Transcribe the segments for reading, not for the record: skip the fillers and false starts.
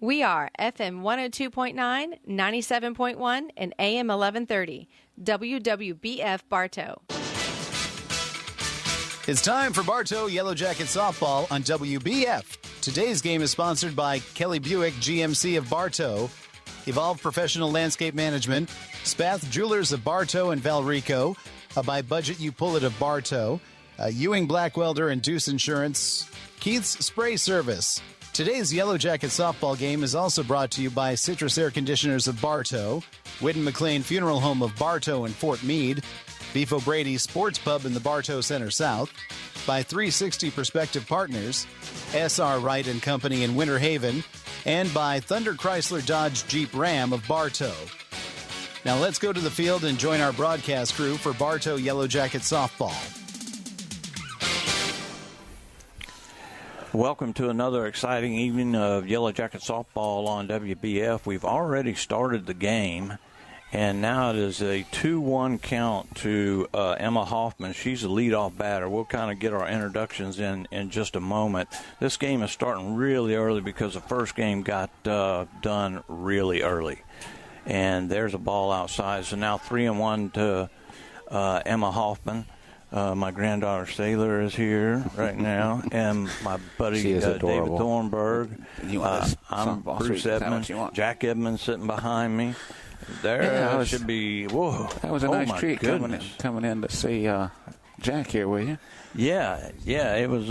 We are FM 102.9, 97.1, and AM 1130. WWBF Bartow. It's time for Bartow Yellow Jacket softball on WBF. Today's game is sponsored by Kelly Buick GMC of Bartow, Evolve Professional Landscape Management, Spath Jewelers of Bartow and Valrico, by Budget You Pull It of Bartow, Ewing Black Welder and Deuce Insurance, Keith's Spray Service. Today's Yellow Jacket softball game is also brought to you by Citrus Air Conditioners of Bartow, Whitten McLean Funeral Home of Bartow and Fort Meade, Beef O'Brady Sports Pub in the Bartow Center South, by 360 Perspective Partners, S.R. Wright & Company in Winter Haven, and by Thunder Chrysler Dodge Jeep Ram of Bartow. Now let's go to the field and join our broadcast crew for Bartow Yellow Jacket softball. Welcome to another exciting evening of Yellow Jacket softball on WBF. We've already started the game, and now it is a 2-1 count to Emma Hoffman. She's the leadoff batter. We'll kind of get our introductions in just a moment. This game is starting really early because the first game got done really early. And there's a ball outside. So now 3-1 to Emma Hoffman. My granddaughter Sailor is here right now, and my buddy David Thornburg. I'm Bruce Edmonds. Jack Edmonds sitting behind me. There should be. Whoa! That was a nice treat coming in to see Jack here, will you? Yeah. It was.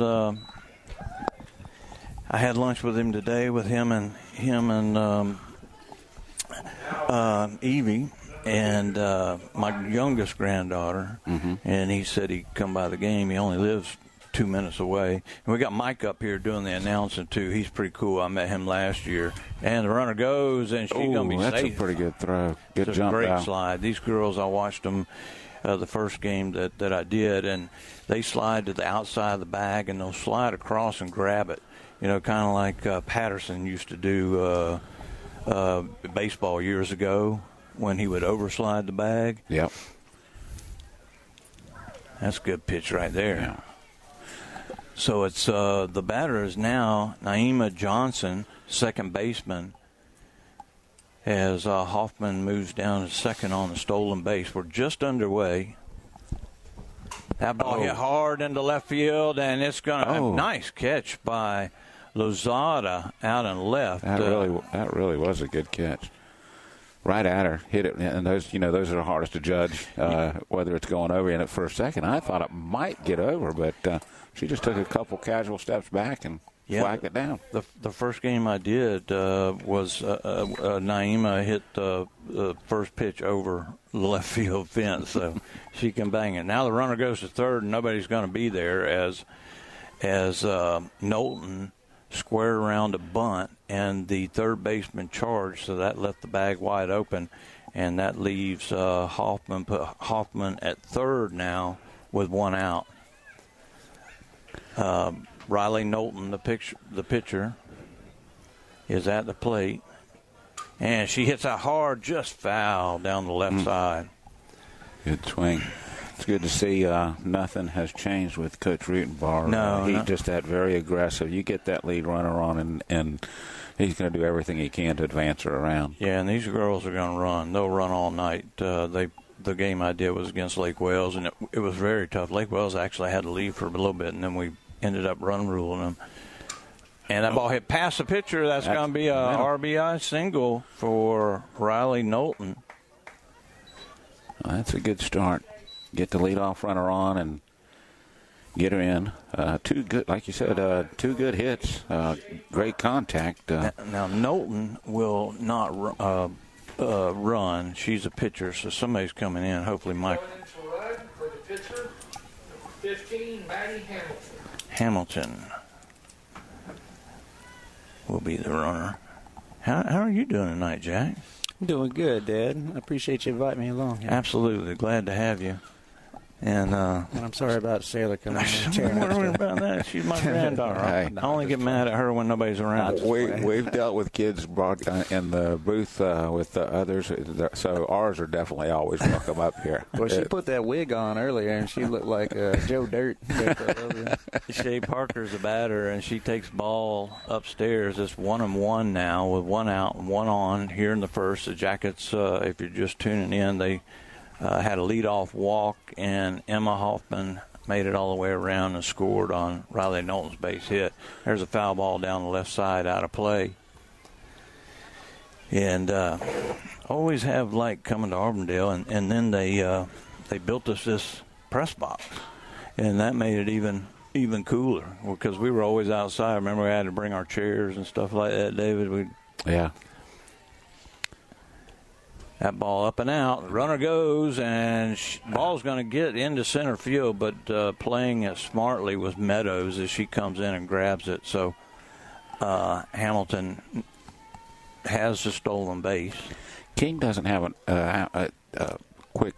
I had lunch with him today, with him and Evie. And my youngest granddaughter, and he said he'd come by the game. He only lives 2 minutes away. And we got Mike up here doing the announcing, too. He's pretty cool. I met him last year. And the runner goes, and she's going to be safe. That's a pretty good throw. Good it's jump a great out. slide. These girls, I watched them the first game that I did, and they slide to the outside of the bag, and they'll slide across and grab it. You know, kind of like Patterson used to do baseball years ago, when he would overslide the bag. Yep. That's a good pitch right there. Yeah. So it's the batter is now Naima Johnson, second baseman, as Hoffman moves down to second on the stolen base. We're just underway. That ball hit hard into left field, and it's going to nice catch by Lozada out and left. That really was a good catch. Right at her, hit it, and those are the hardest to judge, whether it's going over in at first second. I thought it might get over, but she just took a couple casual steps back and flagged it down. The first game I did was Naima hit the first pitch over the left field fence, so she can bang it. Now the runner goes to third, and nobody's going to be there as Knowlton squared around a bunt, and the third baseman charged, so that left the bag wide open, and that leaves Hoffman at third now with one out. Riley Knowlton, the pitcher, is at the plate, and she hits a hard, just foul down the left side. Good swing. It's good to see nothing has changed with Coach Rutenbar. No, he's just that very aggressive. You get that lead runner on, and he's going to do everything he can to advance her around. Yeah, and these girls are going to run. They'll run all night. The game I did was against Lake Wales, and it was very tough. Lake Wales actually had to leave for a little bit, and then we ended up run ruling them. And that ball hit past the pitcher. That's going to be a RBI single for Riley Knowlton. Well, that's a good start. Get the leadoff runner on and get her in. Two good, like you said, two good hits. Great contact. Now Knowlton will not run. She's a pitcher, so somebody's coming in. Hopefully, Mike. For the pitcher, 15, Maddie Hamilton will be the runner. How are you doing tonight, Jack? I'm doing good, Dad. I appreciate you inviting me along. Absolutely. Glad to have you. And I'm sorry about Sailor coming in. Don't worry about that. She's my granddaughter. Hey. I only get mad at her when nobody's around. We've dealt with kids in the booth with the others, so ours are definitely always welcome up here. Well, she put that wig on earlier, and she looked like Joe Dirt. Shay Parker's a batter, and she takes ball upstairs. It's 1-1 now with 1 out and 1 on here in the first. The Jackets, if you're just tuning in, they had a leadoff walk, and Emma Hoffman made it all the way around and scored on Riley Knowlton's base hit. There's a foul ball down the left side out of play. And always have liked coming to Auburndale, and then they built us this press box, and that made it even cooler because we were always outside. Remember, we had to bring our chairs and stuff like that, David? Yeah. That ball up and out. Runner goes, and ball's going to get into center field, but playing it smartly with Meadows as she comes in and grabs it. So Hamilton has the stolen base. King doesn't have a quick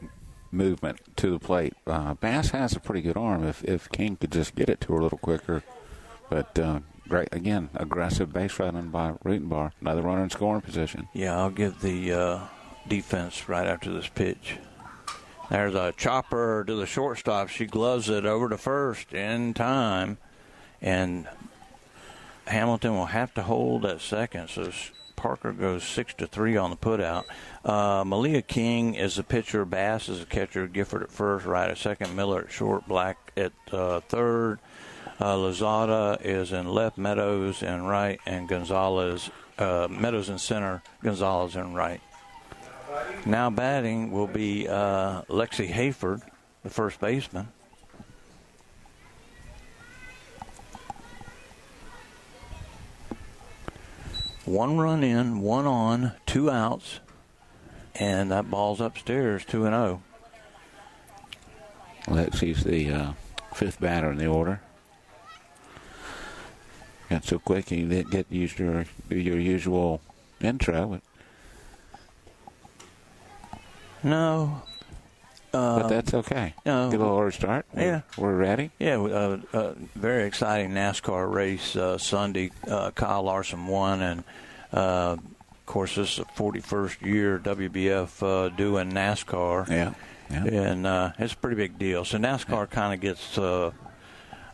movement to the plate. Bass has a pretty good arm if King could just get it to her a little quicker. But great, again, aggressive base running by Rutenbar. Another runner in scoring position. Yeah, I'll give the defense right after this pitch. There's a chopper to the shortstop. She gloves it over to first in time, and Hamilton will have to hold at second. So Parker goes 6-3 on the putout. Malia King is the pitcher. Bass is the catcher. Gifford at first, Wright at second, Miller at short, Black at third. Lozada is in left, Meadows in right, and Gonzalez, Meadows in center, Gonzalez in right. Now batting will be Lexi Hayford, the first baseman. One run in, 1 on, 2 outs, and that ball's upstairs, 2-0. Lexi's the fifth batter in the order. Got so quick you didn't get used to your usual intro. But no. But that's okay. No. Get a little early start. Yeah. We're ready. Yeah, very exciting NASCAR race Sunday. Kyle Larson won, and of course, this is the 41st year WBF doing NASCAR. Yeah. And it's a pretty big deal. So NASCAR kind of gets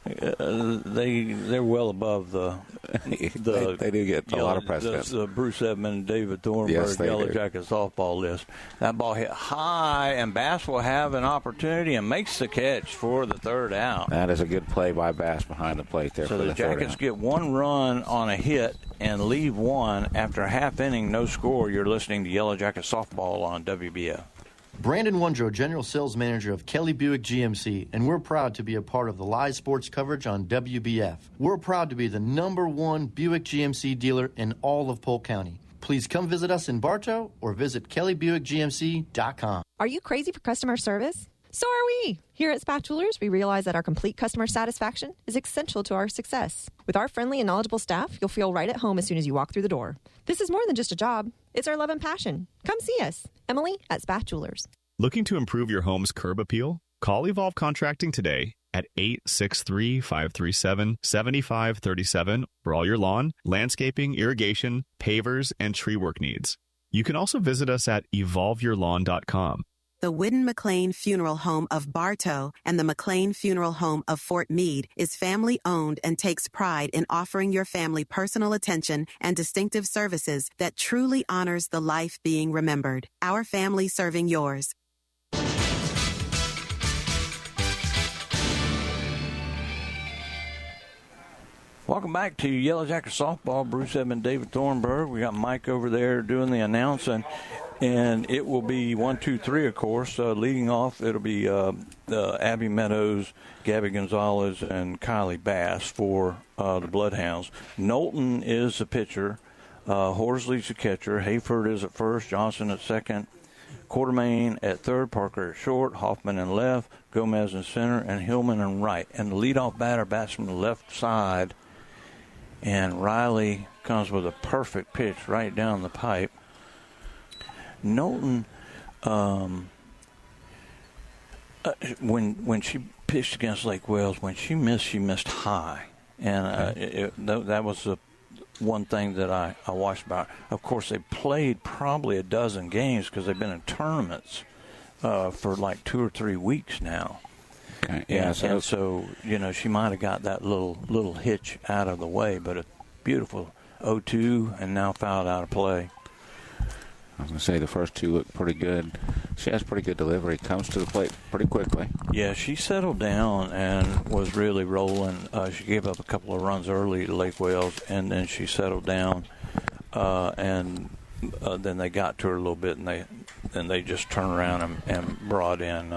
they're well above the they do get a lot of precedence. The Bruce Edmond and David Thornburg Yellow Jackets softball list. That ball hit high, and Bass will have an opportunity and makes the catch for the third out. That is a good play by Bass behind the plate there. So for the Jackets get 1 run on a hit and leave 1 after a half inning, no score. You're listening to Yellow Jacket softball on WBF. Brandon Wondrow, General Sales Manager of Kelly Buick GMC, and we're proud to be a part of the live sports coverage on WBF. We're proud to be the #1 Buick GMC dealer in all of Polk County. Please come visit us in Bartow or visit kellybuickgmc.com. Are you crazy for customer service? So are we. Here at Spath Jewelers, we realize that our complete customer satisfaction is essential to our success. With our friendly and knowledgeable staff, you'll feel right at home as soon as you walk through the door. This is more than just a job. It's our love and passion. Come see us. Emily at Spath Jewelers. Looking to improve your home's curb appeal? Call Evolve Contracting today at 863-537-7537 for all your lawn, landscaping, irrigation, pavers, and tree work needs. You can also visit us at evolveyourlawn.com. The Whidden McLean Funeral Home of Bartow and the McLean Funeral Home of Fort Meade is family-owned and takes pride in offering your family personal attention and distinctive services that truly honors the life being remembered. Our family serving yours. Welcome back to Yellow Jacket Softball. Bruce Edmond, David Thornburg. We got Mike over there doing the announcing. And it will be 1, 2, 3, of course. Leading off, it'll be Abby Meadows, Gabby Gonzalez, and Kylie Bass for the Bloodhounds. Knowlton is the pitcher. Horsley's the catcher. Hayford is at first. Johnson at second. Quartermain at third. Parker at short. Hoffman in left. Gomez in center. And Hillman in right. And the leadoff batter bats from the left side. And Riley comes with a perfect pitch right down the pipe. When she pitched against Lake Wales, when she missed high. And that was the one thing that I watched about. Of course, they played probably a dozen games because they've been in tournaments for like 2 or 3 weeks now. Okay. Yeah, and so she might have got that little hitch out of the way, but a beautiful 0-2 and now fouled out of play. I was going to say the first two look pretty good. She has pretty good delivery. Comes to the plate pretty quickly. Yeah, she settled down and was really rolling. She gave up a couple of runs early to Lake Wales, and then she settled down. And then they got to her a little bit, and they just turned around and brought in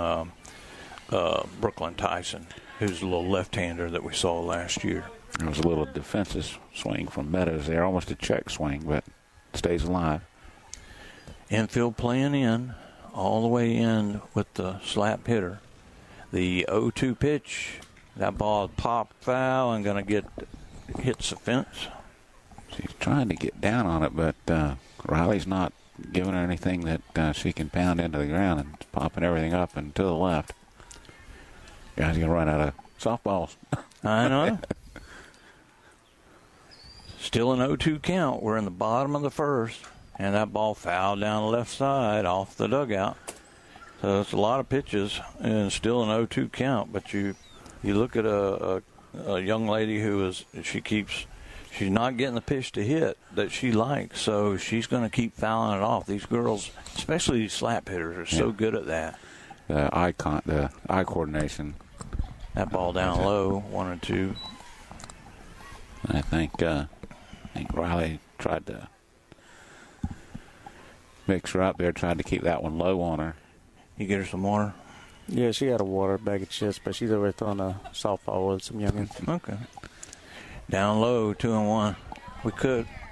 Brooklyn Tyson, who's a little left-hander that we saw last year. There was a little defensive swing from Meadows there, almost a check swing, but stays alive. Infield playing in, all the way in with the slap hitter. The 0-2 pitch, that ball popped foul and going to hits the fence. She's trying to get down on it, but Riley's not giving her anything that she can pound into the ground and popping everything up and to the left. Guys going to run out of softballs. I know. Still an 0-2 count. We're in the bottom of the first. And that ball fouled down the left side off the dugout. So it's a lot of pitches and still an 0-2 count. But you look at a young lady she's not getting the pitch to hit that she likes. So she's going to keep fouling it off. These girls, especially these slap hitters, are so good at that. The eye coordination. That ball down low, 1-2. I think Riley tried to mix her up there, tried to keep that one low on her. You get her some water? Yeah, she had a water bag of chips, but she's over throwing a softball with some youngins. Okay. Down low, 2-1.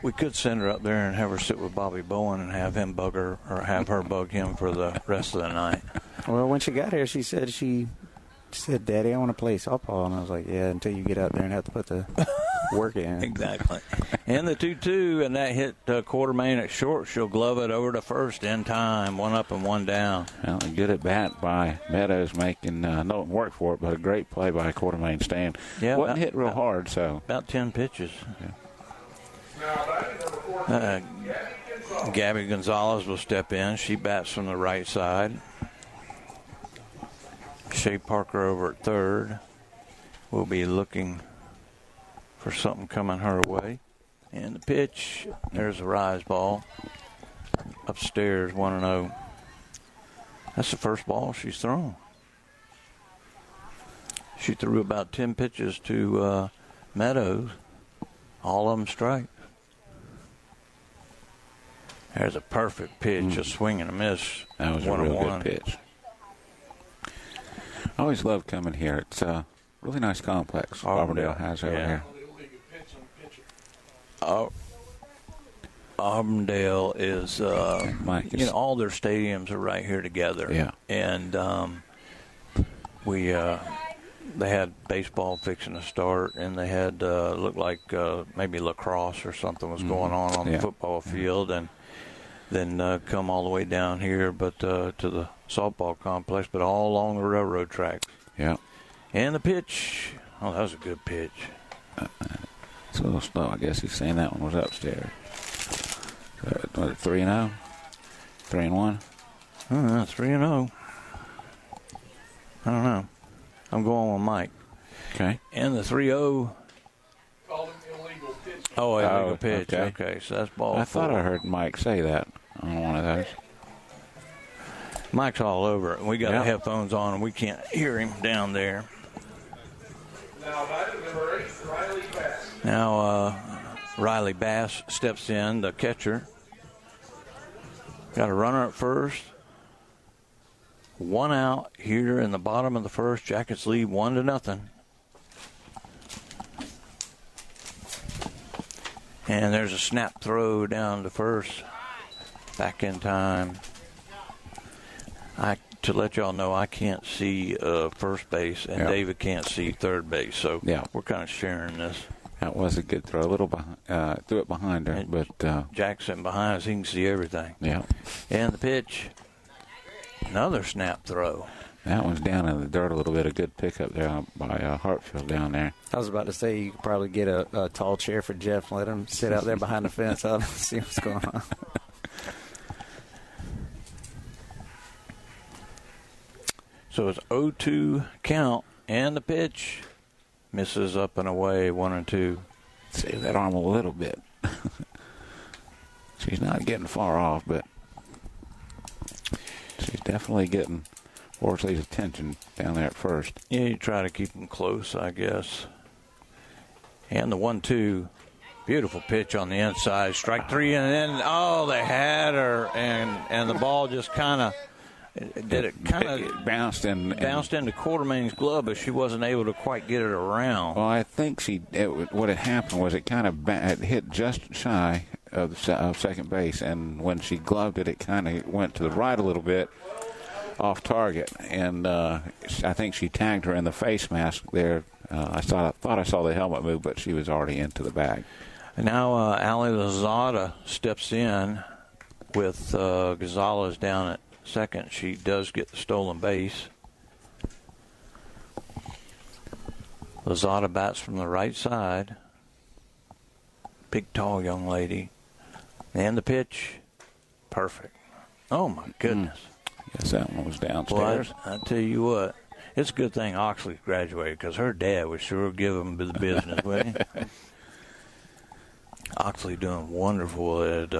We could send her up there and have her sit with Bobby Bowen and have him bug her or have her bug him for the rest of the night. Well, when she got here, she said, Daddy, I want to play softball. And I was like, yeah, until you get out there and have to put the work in. Exactly. And the 2-2, and that hit Quartermain at short. She'll glove it over to first in time. 1 up and 1 down. Well, a good at bat by Meadows, making no work for it, but a great play by Quartermain staying. Yeah, wasn't hit real hard, so about 10 pitches. Yeah. Gabby Gonzalez will step in. She bats from the right side. Shea Parker over at third. We'll be looking for something coming her way. And the pitch, there's a rise ball. Upstairs, 1-0. That's the first ball she's thrown. She threw about 10 pitches to Meadows. All of them strike. There's a perfect pitch, a swing and a miss. That was a real good pitch. I always love coming here. It's a really nice complex Auburndale has over here. Auburndale is, all their stadiums are right here together. Yeah. And they had baseball fixing to start, and they had looked like maybe lacrosse or something was going on the football field, and then come all the way down here, but to the softball complex, but all along the railroad tracks. Yeah. And the pitch, that was a good pitch. It's a little slow. I guess he's saying that one was upstairs. Was it 3-0? 3-1? 3-0. I don't know. I'm going with Mike. Okay. And the 3-0. Called him illegal pitch. Oh, illegal pitch. Okay, so that's ball 4. I thought I heard Mike say that on one of those. Mike's all over it. We got the headphones on, and we can't hear him down there. Now, number 8, Riley Bass. Now, Riley Bass steps in, the catcher. Got a runner at first. 1 out here in the bottom of the first. Jackets lead 1-0. And there's a snap throw down to first. Back in time. To let y'all know, I can't see first base, and David can't see third base, so we're kind of sharing this. That was a good throw. A little behind, threw it behind her, but Jackson behind us, he can see everything. Yeah. And the pitch, another snap throw. That one's down in the dirt a little bit. A good pickup there by Hartfield down there. I was about to say you could probably get a tall chair for Jeff and let him sit out there behind the fence and see what's going on. So it's 0-2 count, and the pitch misses up and away, 1-2. Save that arm a little bit. She's not getting far off, but she's definitely getting Worsley's attention down there at first. Yeah, you try to keep them close, I guess. And the 1-2, beautiful pitch on the inside. Strike three, and then, they had her, and the ball just kind of bounced into Quartermain's glove, but she wasn't able to quite get it around. Well, I think what had happened was it kind of hit just shy of second base, and when she gloved it, it kind of went to the right a little bit off target, and I think she tagged her in the face mask there. I thought I saw the helmet move, but she was already into the bag. And now Ali Lozada steps in with Gonzalez down at second. She does get the stolen base. Lozada bats from the right side. Big, tall young lady. And the pitch, perfect. Oh, my goodness. Yes, that one was downstairs. Well, I tell you what, it's a good thing Oxley graduated, because her dad would sure give him the business, wouldn't he? Oxley doing wonderful at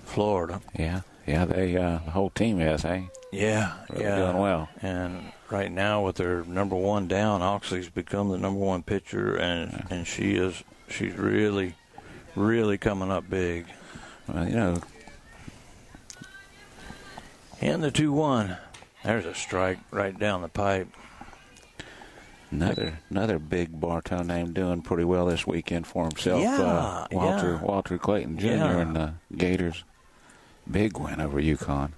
Florida. Yeah, they the whole team is, hey? Yeah, really doing well. And right now, with their number one down, Oxley's become the number one pitcher, and she's really, really coming up big. Well, And the 2-1. There's a strike right down the pipe. Another big Bartow name doing pretty well this weekend for himself. Yeah, Walter Clayton Jr. and the Gators. Big win over UConn.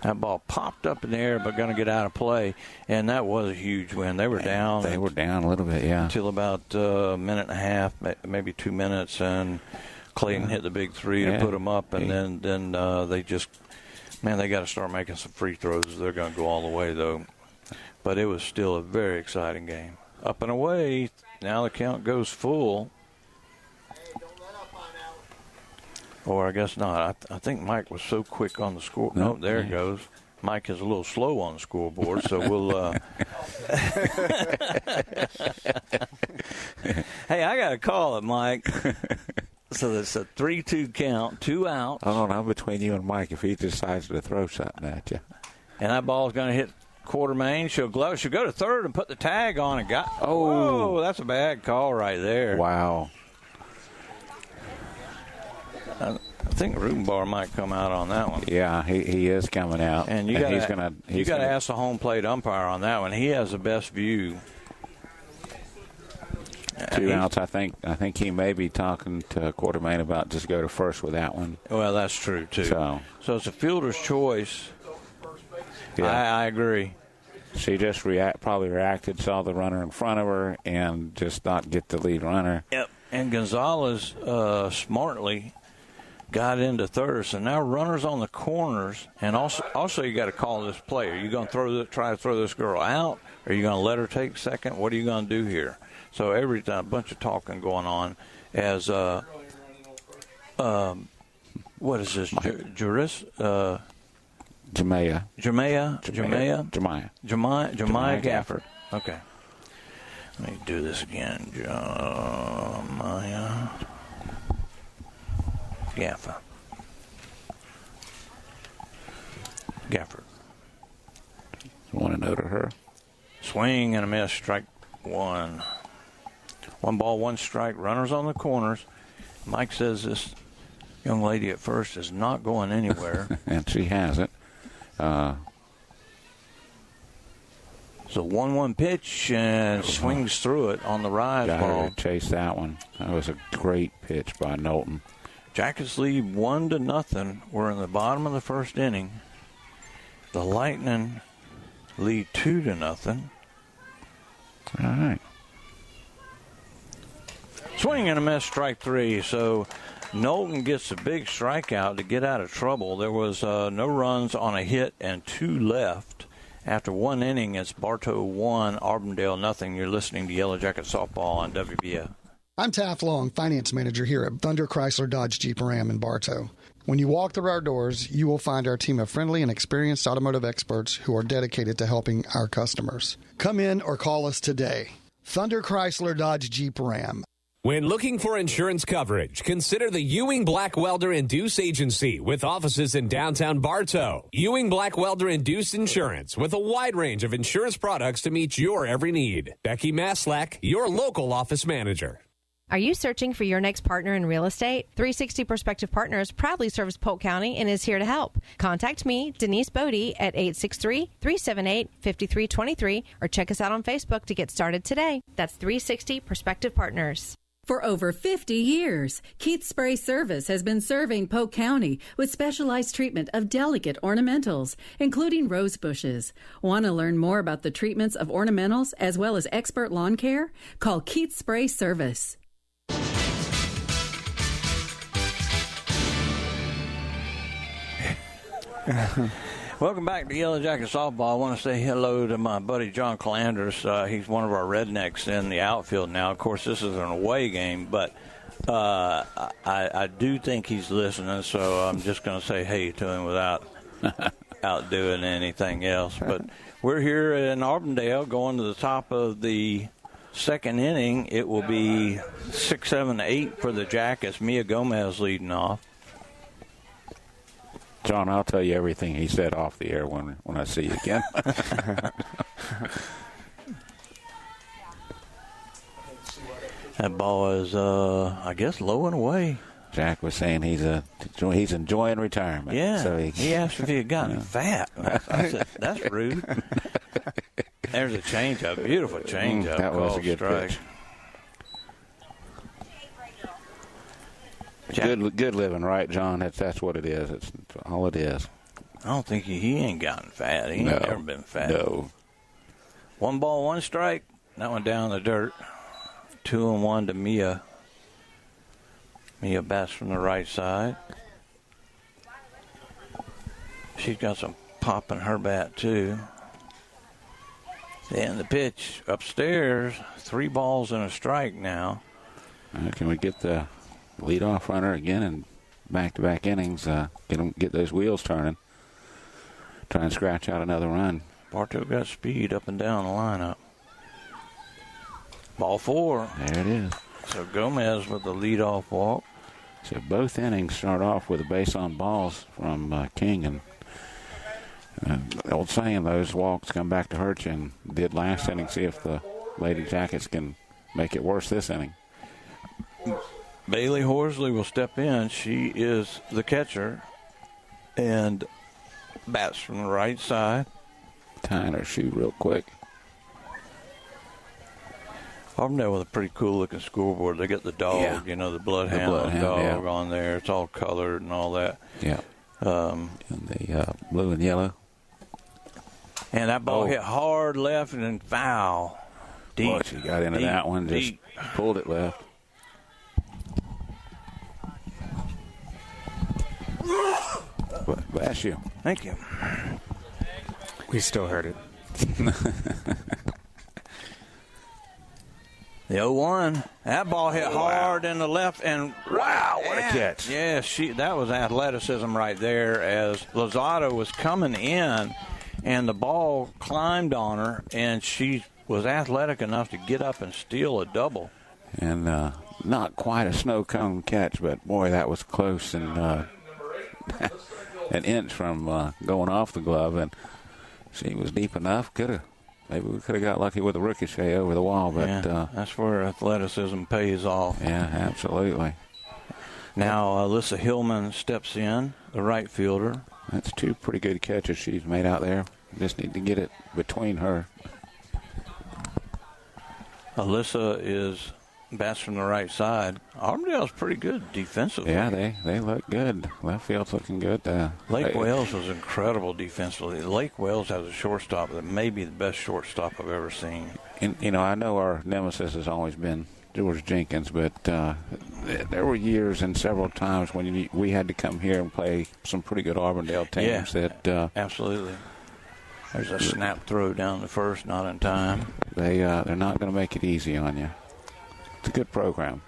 That ball popped up in the air, but going to get out of play, and that was a huge win. They were down. They were down a little bit, yeah. Until about a minute and a half, maybe 2 minutes, and Clayton hit the big three to put them up, and then they just, they got to start making some free throws. They're going to go all the way, though. But it was still a very exciting game. Up and away. Now the count goes full. Or I guess not. I think Mike was so quick on the score. Nope, there it goes. Mike is a little slow on the scoreboard, so we'll. Hey, I got to call it, Mike. So it's a 3-2 count, 2 outs. Oh, no, I'm between you and Mike if he decides to throw something at you. And that ball's going to hit Quartermain. She'll go to third and put the tag on and whoa, that's a bad call right there. Wow. I think Rubenbar might come out on that one. Yeah, he is coming out. And you got to ask the home plate umpire on that one. He has the best view. 2 outs. I think he may be talking to Quartermain about just go to first with that one. Well, that's true too. So it's a fielder's choice. Yeah. I agree. She just probably reacted, saw the runner in front of her, and just not get the lead runner. Yep. And Gonzalez smartly got into third. So now runners on the corners, and also you got to call this play. Are you going to try to throw this girl out? Are you going to let her take second? What are you going to do here? So every time, a bunch of talking going on as what is this? Juris? Jamaya Gafford. Okay. Let me do this again. Jamaya Gafford. You want to know to her? Swing and a miss. Strike one. 1 ball, 1 strike. Runners on the corners. Mike says this young lady at first is not going anywhere. And she hasn't. So 1-1 pitch and swings through it on the rise ball. Chase that one. That was a great pitch by Knowlton. Jackets lead 1-0. We're in the bottom of the first inning. The Lightning lead 2-0. All right. Swing and a miss, strike 3. So Knowlton gets a big strikeout to get out of trouble. There was no runs on a hit and 2 left. After one inning, it's Bartow 1, Auburndale nothing. You're listening to Yellow Jacket Softball on WBF. I'm Taft Long, Finance Manager here at Thunder Chrysler Dodge Jeep Ram in Bartow. When you walk through our doors, you will find our team of friendly and experienced automotive experts who are dedicated to helping our customers. Come in or call us today. Thunder Chrysler Dodge Jeep Ram. When looking for insurance coverage, consider the Ewing Black Welder and Deuce Agency with offices in downtown Bartow. Ewing Black Welder and Deuce Insurance with a wide range of insurance products to meet your every need. Becky Maslak, your local office manager. Are you searching for your next partner in real estate? 360 Prospective Partners proudly serves Polk County and is here to help. Contact me, Denise Bodie, at 863-378-5323 or check us out on Facebook to get started today. That's 360 Prospective Partners. For over 50 years, Keith Spray Service has been serving Polk County with specialized treatment of delicate ornamentals, including rose bushes. Want to learn more about the treatments of ornamentals as well as expert lawn care? Call Keith Spray Service. Welcome back to Yellow Jacket Softball. I want to say hello to my buddy John Calanders. He's one of our rednecks in the outfield now. Of course, this is an away game, but I do think he's listening, so I'm just going to say hey to him without outdoing anything else. But we're here in Auburndale going to the top of the second inning. It will be 6-7-8 for the Jackets. Mia Gomez leading off. John, I'll tell you everything he said off the air when I see you again. That ball is, I guess, low and away. Jack was saying he's enjoying retirement. Yeah, so he asked if he had gotten fat. I said, that's rude. There's a changeup, beautiful changeup. That was a good strike. pitch. Good living, right, John? That's what it is. It's all it is. I don't think he ain't gotten fat. He ain't never been fat. No. 1 ball, 1 strike. That one down the dirt. 2-1 to Mia. Mia bats from the right side. She's got some pop in her bat, too. And the pitch upstairs. 3 balls and a strike now. Can we get the leadoff runner again in back-to-back innings? Get those wheels turning. Try and scratch out another run. Bartow got speed up and down the lineup. Ball 4. There it is. So Gomez with the leadoff walk. So both innings start off with a base on balls from King. And the old saying, those walks come back to hurt you. And did last inning. See if the Lady Jackets can make it worse this inning. Bailey Horsley will step in. She is the catcher and bats from the right side. Tying her shoe real quick. Auburndale with a pretty cool-looking scoreboard. They got the dog, the Bloodhound dog on there. It's all colored and all that. Yeah. And the blue and yellow. And that ball hit hard left and then foul. Deep. Boy, she got into that one, just pulled it left. Bless you. Thank you. We still heard it. The 0-1. That ball hit hard in the left, and wow, what a catch. Yeah, that was athleticism right there as Lozado was coming in, and the ball climbed on her, and she was athletic enough to get up and steal a double. And not quite a snow cone catch, but, boy, that was close and an inch from going off the glove, and she was deep enough. Maybe we could have got lucky with a ricochet over the wall, but that's where athleticism pays off. Yeah, absolutely. Now Alyssa Hillman steps in, the right fielder. That's 2 pretty good catches she's made out there. Just need to get it between her. Alyssa bats from the right side. Auburndale's pretty good defensively. Yeah, they look good. Left field's looking good. Lake Wales was incredible defensively. Lake Wales has a shortstop that may be the best shortstop I've ever seen. And, I know our nemesis has always been George Jenkins, but there were years and several times when we had to come here and play some pretty good Auburndale teams. Absolutely. There's a snap throw down the first, not in time. They're not going to make it easy on you. It's a good program.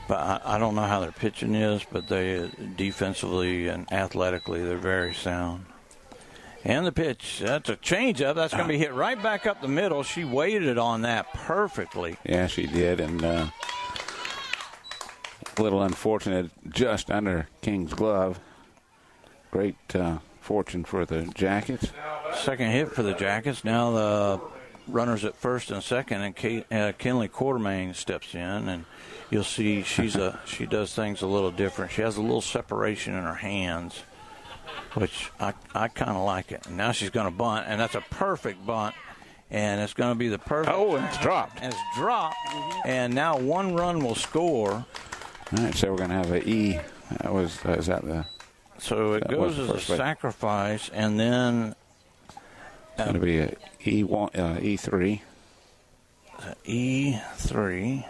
But I don't know how their pitching is, but they defensively and athletically, they're very sound. And the pitch, that's a changeup. That's going to be hit right back up the middle. She waited on that perfectly. Yeah, she did. And a little unfortunate, just under King's glove. Great fortune for the Jackets. Second hit for the Jackets. Now the runners at first and second, and Kinley Quartermain steps in, and you'll see she does things a little different. She has a little separation in her hands, which I kind of like it. And now she's going to bunt, and that's a perfect bunt, and it's going to be the perfect. Oh, and it's dropped. And it's dropped, and now one run will score. All right, so we're going to have an E. Is that the? So it goes as a sacrifice, and then it's going to be a E1, E3. E3.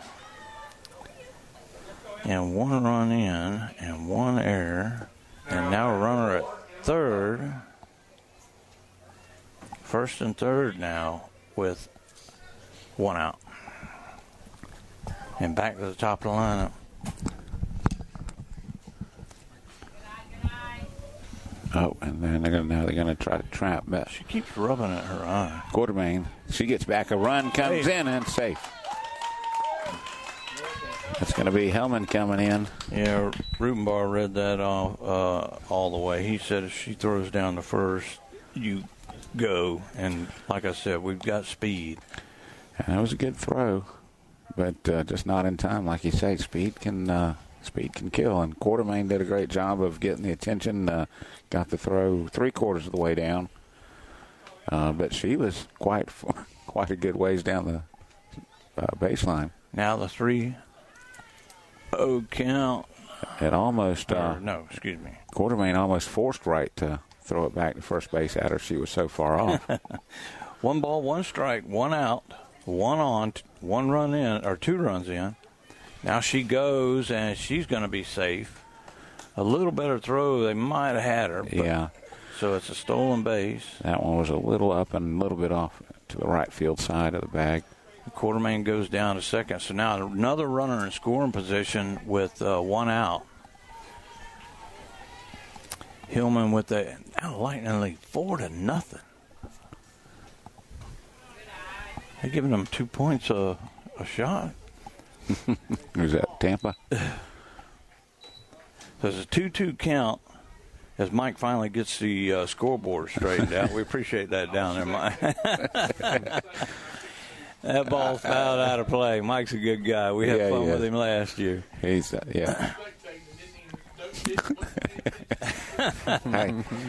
And one run in, and one error. And now a runner at third. First and third now with one out. And back to the top of the lineup. Oh, and then they're going to try to trap that. She keeps rubbing at her eye. Quartermain, she gets back. A run comes in and safe. It's going to be Hellman coming in. Yeah, Rubenbar read that all the way. He said if she throws down the first, you go. And like I said, we've got speed. And that was a good throw, but just not in time. Like you say, speed can kill. And Quartermain did a great job of getting the attention. Got the throw 3/4 of the way down, but she was quite a good ways down the baseline. Now the 3-0 count. It almost no, excuse me. Quartermain almost forced Wright to throw it back to first base at her. She was so far off. 1 ball, 1 strike, 1 out, 1 on, 1 run in, or 2 runs in. Now she goes, and she's going to be safe. A little better throw, they might have had her. Yeah. So it's a stolen base. That one was a little up and a little bit off to the right field side of the bag. Quartermain goes down to second. So now another runner in scoring position with 1 out. Hillman with the Lightning lead 4-0. They're giving them 2 points a shot. Who's that, Tampa? So it's a 2-2 count as Mike finally gets the scoreboard straightened out. We appreciate that down there, Mike. That ball's fouled out of play. Mike's a good guy. We had fun with him last year. He's,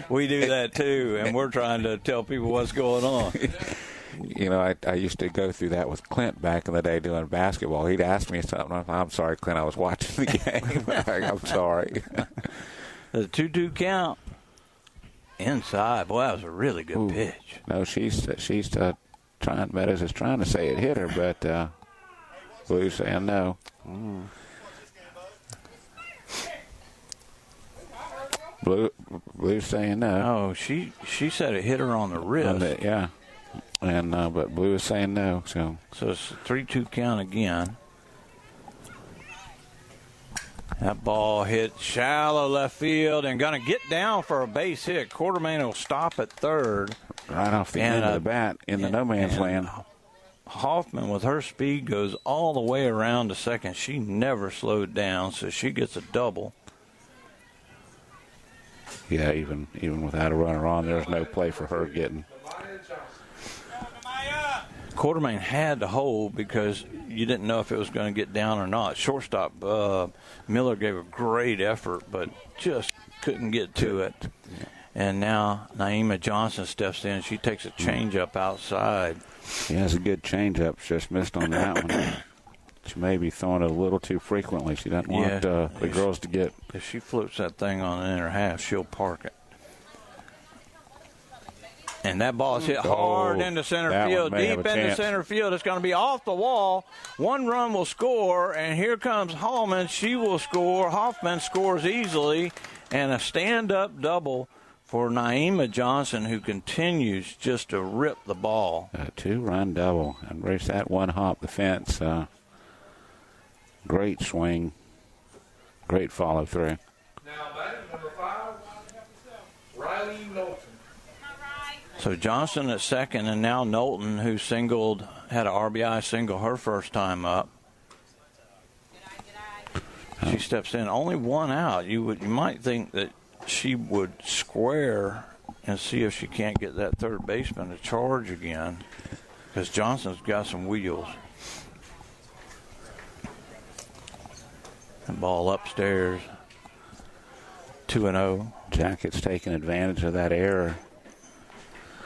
We do that, too, and we're trying to tell people what's going on. You know, I used to go through that with Clint back in the day doing basketball. He'd ask me something. I'm sorry, Clint, I was watching the game. I'm sorry. The 2-2 count. Inside. Boy, that was a really good pitch. No, she's trying. Meadows is trying to say it hit her, but Blue's saying no. Blue's saying no. Oh, she said it hit her on the wrist. Yeah. And but Blue is saying no. So it's a 3-2 count again. That ball hit shallow left field and going to get down for a base hit. Quartermain will stop at third. Right off the end of the bat in the no man's land. Hoffman, with her speed, goes all the way around to second. She never slowed down, so she gets a double. Yeah, even without a runner on, there's no play for her getting. Quartermain had to hold because you didn't know if it was going to get down or not. Shortstop Miller gave a great effort, but just couldn't get to it. And now Naima Johnson steps in. She takes a changeup outside. She has a good changeup. Just missed on that one. She may be throwing it a little too frequently. She doesn't want the girls to get. If she flips that thing on the inner half, she'll park it. And that ball is hit hard into center field, deep into center field. It's going to be off the wall. 1 run will score, and here comes Hallman. She will score. Hoffman scores easily, and a stand-up double for Naima Johnson, who continues just to rip the ball. A 2-run double. And race that one hop the fence. Great swing. Great follow through. Now batting number 5, Riley Knowlton. So Johnson at second, and now Knowlton, who had an RBI single her first time up. She steps in. Only one out. You might think that she would square and see if she can't get that third baseman to charge again, because Johnson's got some wheels. The ball upstairs. 2-0. Jackets taking advantage of that error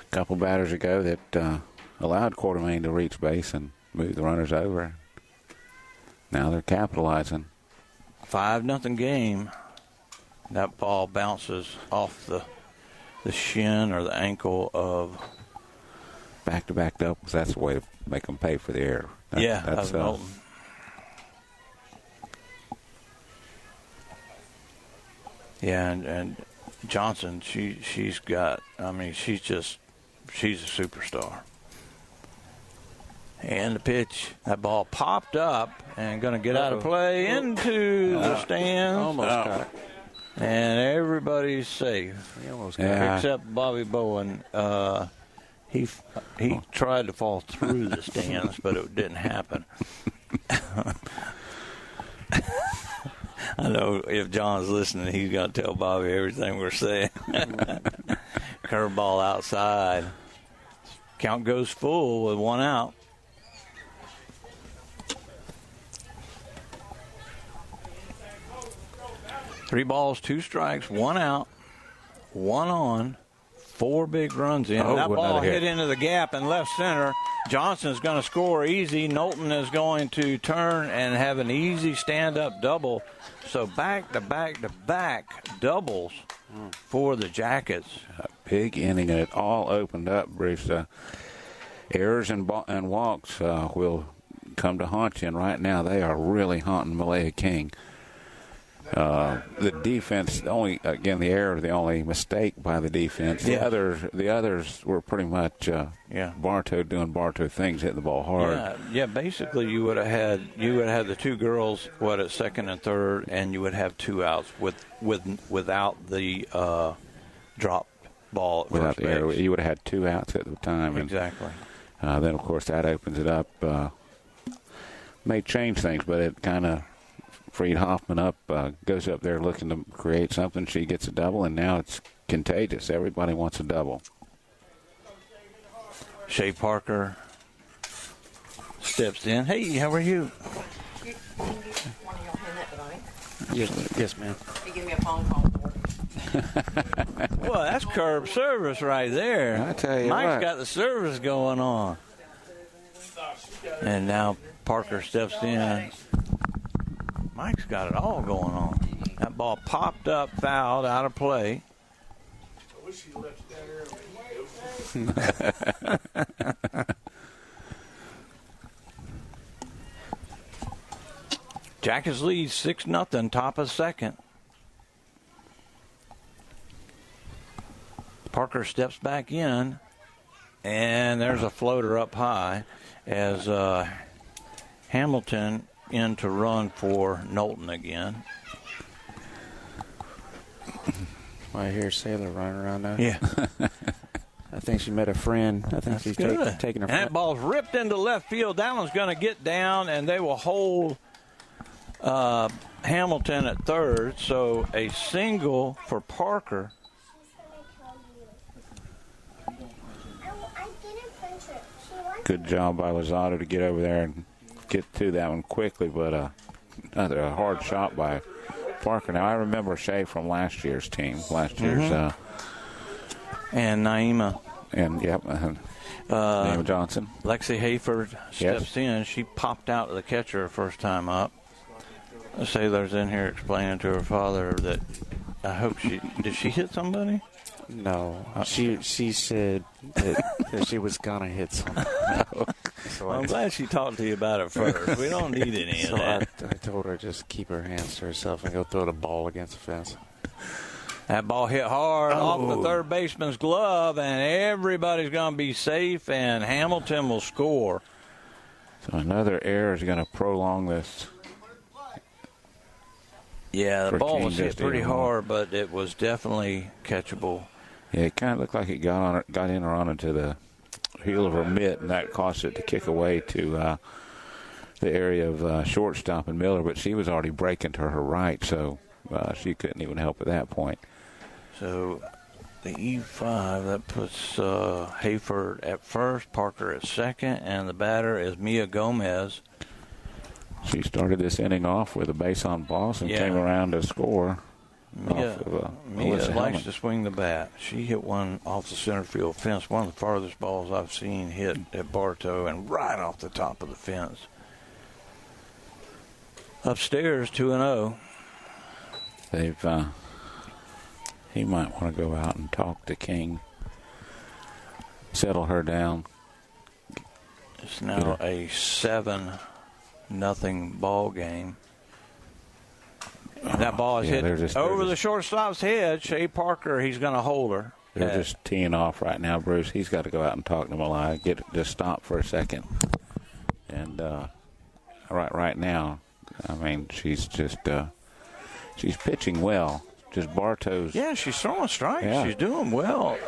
a couple batters ago that allowed Quartermain to reach base and move the runners over. Now they're capitalizing. 5-0 game. That ball bounces off the shin or the ankle of back-to-back doubles. That's the way to make them pay for the error. That's Knowlton. Yeah, and Johnson, she's got. I mean, she's a superstar. And the pitch, that ball popped up and going to get out of play into the stands. Almost got it. And everybody's safe. He almost got it. Except Bobby Bowen. He tried to fall through the stands, but it didn't happen. I know if John's listening, he's got to tell Bobby everything we're saying. Curveball outside. Count goes full with one out. Three balls, 2 strikes, 1 out, 1 on, 4 big runs in. That ball hit into the gap in left center. Johnson's going to score easy. Knowlton is going to turn and have an easy stand-up double. So back-to-back-to-back doubles for the Jackets. A big inning, and it all opened up, Bruce. Errors and walks will come to haunt you, and right now they are really haunting Malaya King. The defense, the error, the only mistake by the defense. Yeah. The others were pretty much Bartow doing Bartow things, hitting the ball hard. Yeah. Basically, you would have had the 2 girls at second and third, and you would have 2 outs without the drop ball. Without the error, you would have had 2 outs at the time. Exactly. And, then of course that opens it up. May change things, but it kind of freed Hoffman up, goes up there looking to create something. She gets a double, and now it's contagious. Everybody wants a double. Shea Parker steps in. Hey, how are you? Yes, ma'am. He gave me a phone call. Well, that's curb service right there. I tell you Mike's what. got the service going on. And now Parker steps in. Mike's got it all going on. That ball popped up, fouled, out of play. I wish he left it down there. Jackets lead 6-0, top of second. Parker steps back in, and there's a floater up high as Hamilton in to run for Knowlton again. I hear Sailor running around now. Yeah. I think she met a friend. I think she's taking her And friend. that ball's ripped into left field. That one's going to get down, and they will hold Hamilton at third. So a single for Parker. Good job by Lozado to get over there and get to that one quickly, but another hard shot by Parker. Now, I remember Shea from last year's team, And Naima. And, Naima Johnson. Lexi Hayford steps in. She popped out to the catcher her first time up. The sailor's in here explaining to her father that I hope did she hit somebody? No. She said that she was going to hit something. So I'm glad she talked to you about it first. We don't need any of that. I told her just keep her hands to herself and go throw the ball against the fence. That ball hit hard off the third baseman's glove, and everybody's going to be safe, and Hamilton will score. So another error is going to prolong this. Yeah, the ball was hit pretty hard, but it was definitely catchable. Yeah, it kind of looked like it got in or on into the heel of her mitt, and that caused it to kick away to the area of shortstop and Miller, but she was already breaking to her right, so she couldn't even help at that point. So the E5, that puts Hayford at first, Parker at second, and the batter is Mia Gomez. She started this inning off with a base on balls and came around to score. Mia likes to swing the bat. She hit one off the center field fence, one of the farthest balls I've seen hit at Bartow, and right off the top of the fence. Upstairs, 2-0. They've... He might want to go out and talk to King, settle her down. It's now a 7-0 ball game. And that ball is hit over the shortstop's head. Shea Parker, he's going to hold her. They're just teeing off right now, Bruce. He's got to go out and talk to Malai. Just stop for a second. And right now, I mean, she's just she's pitching well. Just Bartow's. Yeah, she's throwing strikes. Yeah. She's doing well.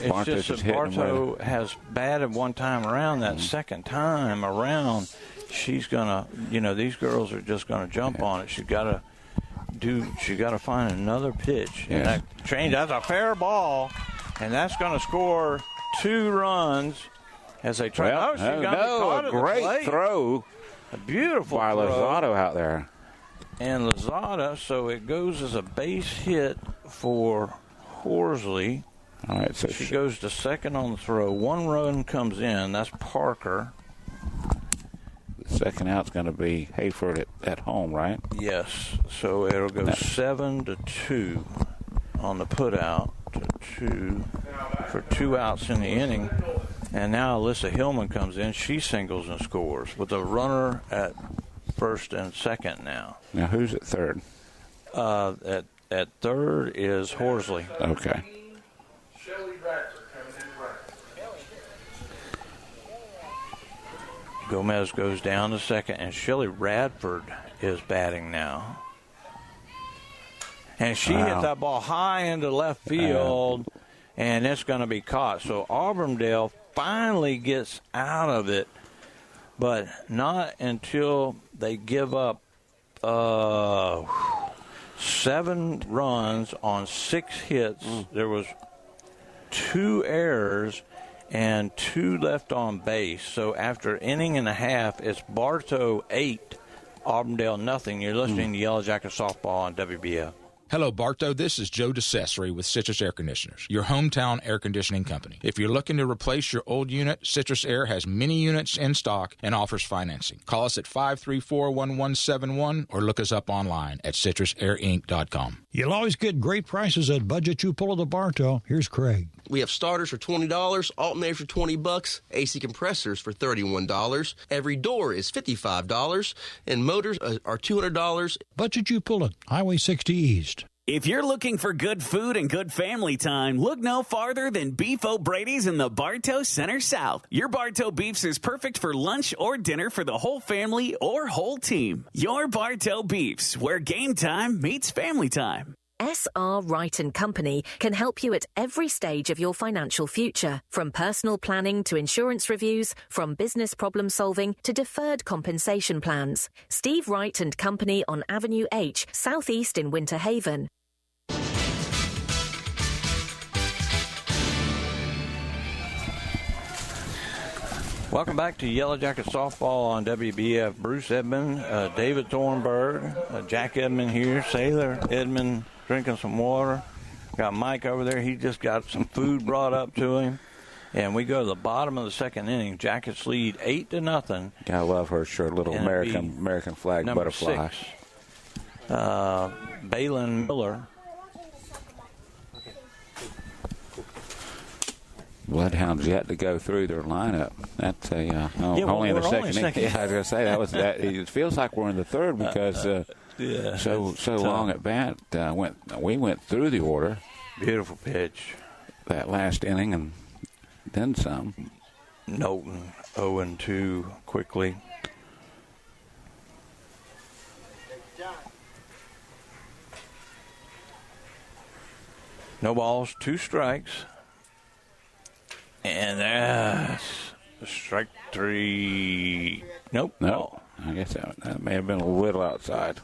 It's just that Bartow has batted one time around. That second time around, she's gonna. These girls are just gonna jump on it. She got to find another pitch. Yeah. And that's a fair ball, and that's gonna score 2 runs as they try. A great throw. A beautiful by throw. Lozado out there. And Lozada, so it goes as a base hit for Horsley. All right, so she goes to second on the throw. 1 run comes in. That's Parker. The second out's going to be Hayford at home, right? Yes. So it'll go 7-2 on the putout to 2 for 2 outs in the inning. And now Alyssa Hillman comes in. She singles and scores with a runner at first and second now. Now who's at third? At third is Horsley. Okay. Gomez goes down to second, and Shelly Radford is batting now. And she hit that ball high into left field, and it's going to be caught. So Auburndale finally gets out of it, but not until they give up 7 runs on 6 hits. There was 2 errors and 2 left on base. So after an inning and a half, it's Bartow 8, Auburndale nothing. You're listening to Yellow Jacket Softball on WBF. Hello, Bartow. This is Joe DeCesare with Citrus Air Conditioners, your hometown air conditioning company. If you're looking to replace your old unit, Citrus Air has many units in stock and offers financing. Call us at 534-1171 or look us up online at citrusairinc.com. You'll always get great prices at Budget You Pull at the Bartow. Here's Craig. We have starters for $20, alternators for $20, AC compressors for $31. Every door is $55, and motors are $200. Budget You Pull it, Highway 60 East. If you're looking for good food and good family time, look no farther than Beef O'Brady's in the Bartow Center South. Your Bartow Beefs is perfect for lunch or dinner for the whole family or whole team. Your Bartow Beefs, where game time meets family time. S.R. Wright & Company can help you at every stage of your financial future, from personal planning to insurance reviews, from business problem solving to deferred compensation plans. Steve Wright & Company on Avenue H, Southeast in Winter Haven. Welcome back to Yellow Jacket Softball on WBF. Bruce Edmond, David Thornburg, Jack Edmond here, Sailor Edmond drinking some water. Got Mike over there. He just got some food brought up to him. And we go to the bottom of the second inning. Jackets lead 8-0. I love her shirt, little American flag butterfly. 6, Balin Miller. Bloodhounds yet to go through their lineup. That's only in the second inning. Yeah, I was going to say that. It feels like we're in the third because Yeah. So long at bat. We went through the order. Beautiful pitch. That last inning and then some. Knowlton 0-2 quickly. No balls, 2 strikes. And that's strike 3. Nope. No. I guess that may have been a little outside.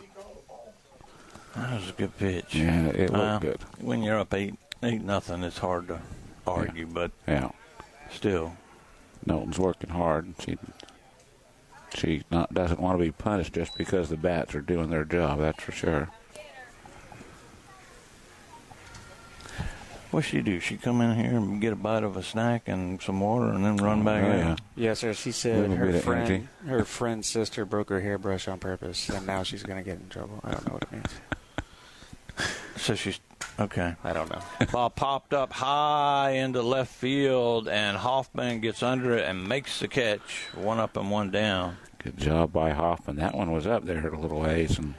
That was a good pitch. Yeah, it looked good. When you're up 8-0, it's hard to argue, but still. Knowlton's working hard. She doesn't want to be punished just because the bats are doing their job, that's for sure. What'd she do? She come in here and get a bite of a snack and some water and then run back out? Yes, sir. She said her friend's sister broke her hairbrush on purpose, and now she's going to get in trouble. I don't know what it means. So she's... Okay. I don't know. Ball popped up high into left field, and Hoffman gets under it and makes the catch. 1 up and 1 down. Good job by Hoffman. That one was up there a little ways, and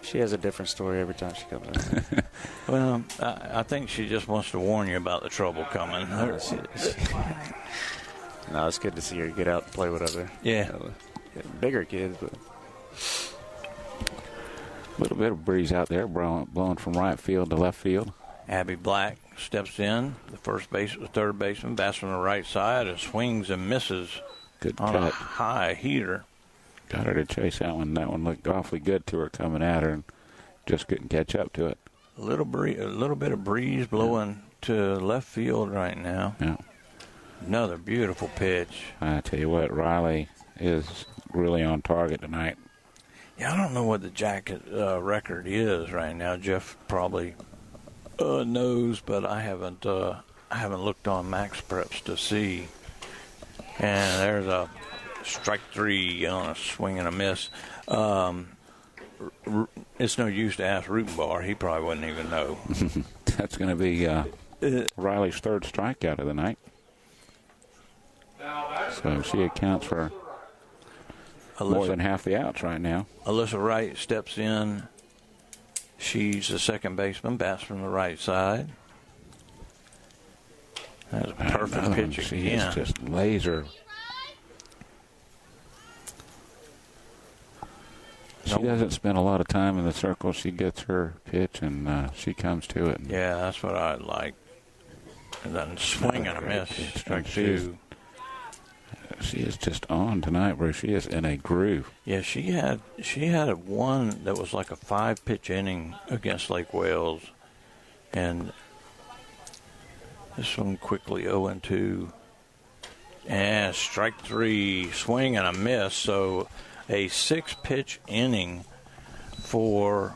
she has a different story every time she comes in. Well, I think she just wants to warn you about the trouble coming. No, it's good to see her get out and play with other bigger kids. But a little bit of breeze out there, blowing from right field to left field. Abby Black steps in, the third baseman, bats from the right side, and swings and misses on a high heater. Got her to chase that one. That one looked awfully good to her coming at her, and just couldn't catch up to it. A little bit of breeze blowing to left field right now. Yeah. Another beautiful pitch. I tell you what, Riley is really on target tonight. Yeah, I don't know what the Jacket record is right now. Jeff probably knows, but I haven't looked on Max Preps to see. And there's a strike 3 on a swing and a miss. It's no use to ask Rutenbar. He probably wouldn't even know. That's going to be Riley's 3rd strikeout of the night. So she accounts for more than half the outs right now. Alyssa Wright steps in. She's the second baseman, bats from the right side. That's a perfect pitch again. She is just laser. She doesn't spend a lot of time in the circle. She gets her pitch, and she comes to it. Yeah, that's what I like. And then swing and a miss. Strike 2. She is just on tonight, Bruce. She is in a groove. Yeah, she had one that was like a 5-pitch inning against Lake Wales, and this one quickly 0-2, and strike 3, swing and a miss. So a 6-pitch inning for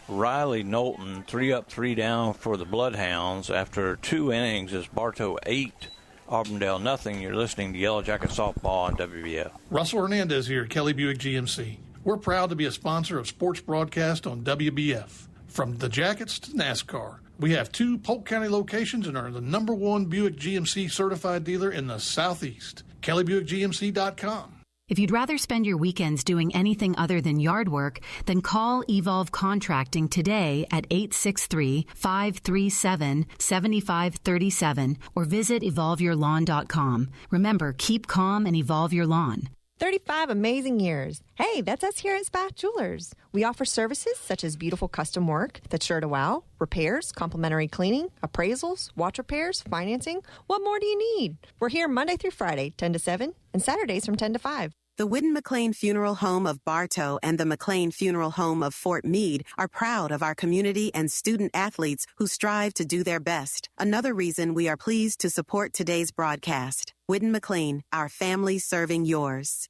Riley Knowlton, 3 up, 3 down for the Bloodhounds. After 2 innings, it's Bartow 8. Auburndale nothing. You're listening to Yellow Jacket Softball on WBF. Russell Hernandez here at Kelly Buick GMC. We're proud to be a sponsor of sports broadcast on WBF. From the Jackets to NASCAR, we have 2 Polk County locations and are the #1 Buick GMC certified dealer in the Southeast. KellyBuickGMC.com. If you'd rather spend your weekends doing anything other than yard work, then call Evolve Contracting today at 863-537-7537 or visit evolveyourlawn.com. Remember, keep calm and evolve your lawn. 35 amazing years. Hey, that's us here at Spath Jewelers. We offer services such as beautiful custom work that's sure to wow, repairs, complimentary cleaning, appraisals, watch repairs, financing. What more do you need? We're here Monday through Friday, 10 to 7, and Saturdays from 10 to 5. The Whitten McLean Funeral Home of Bartow and the McLean Funeral Home of Fort Meade are proud of our community and student athletes who strive to do their best. Another reason we are pleased to support today's broadcast. Whitten McLean, our family serving yours.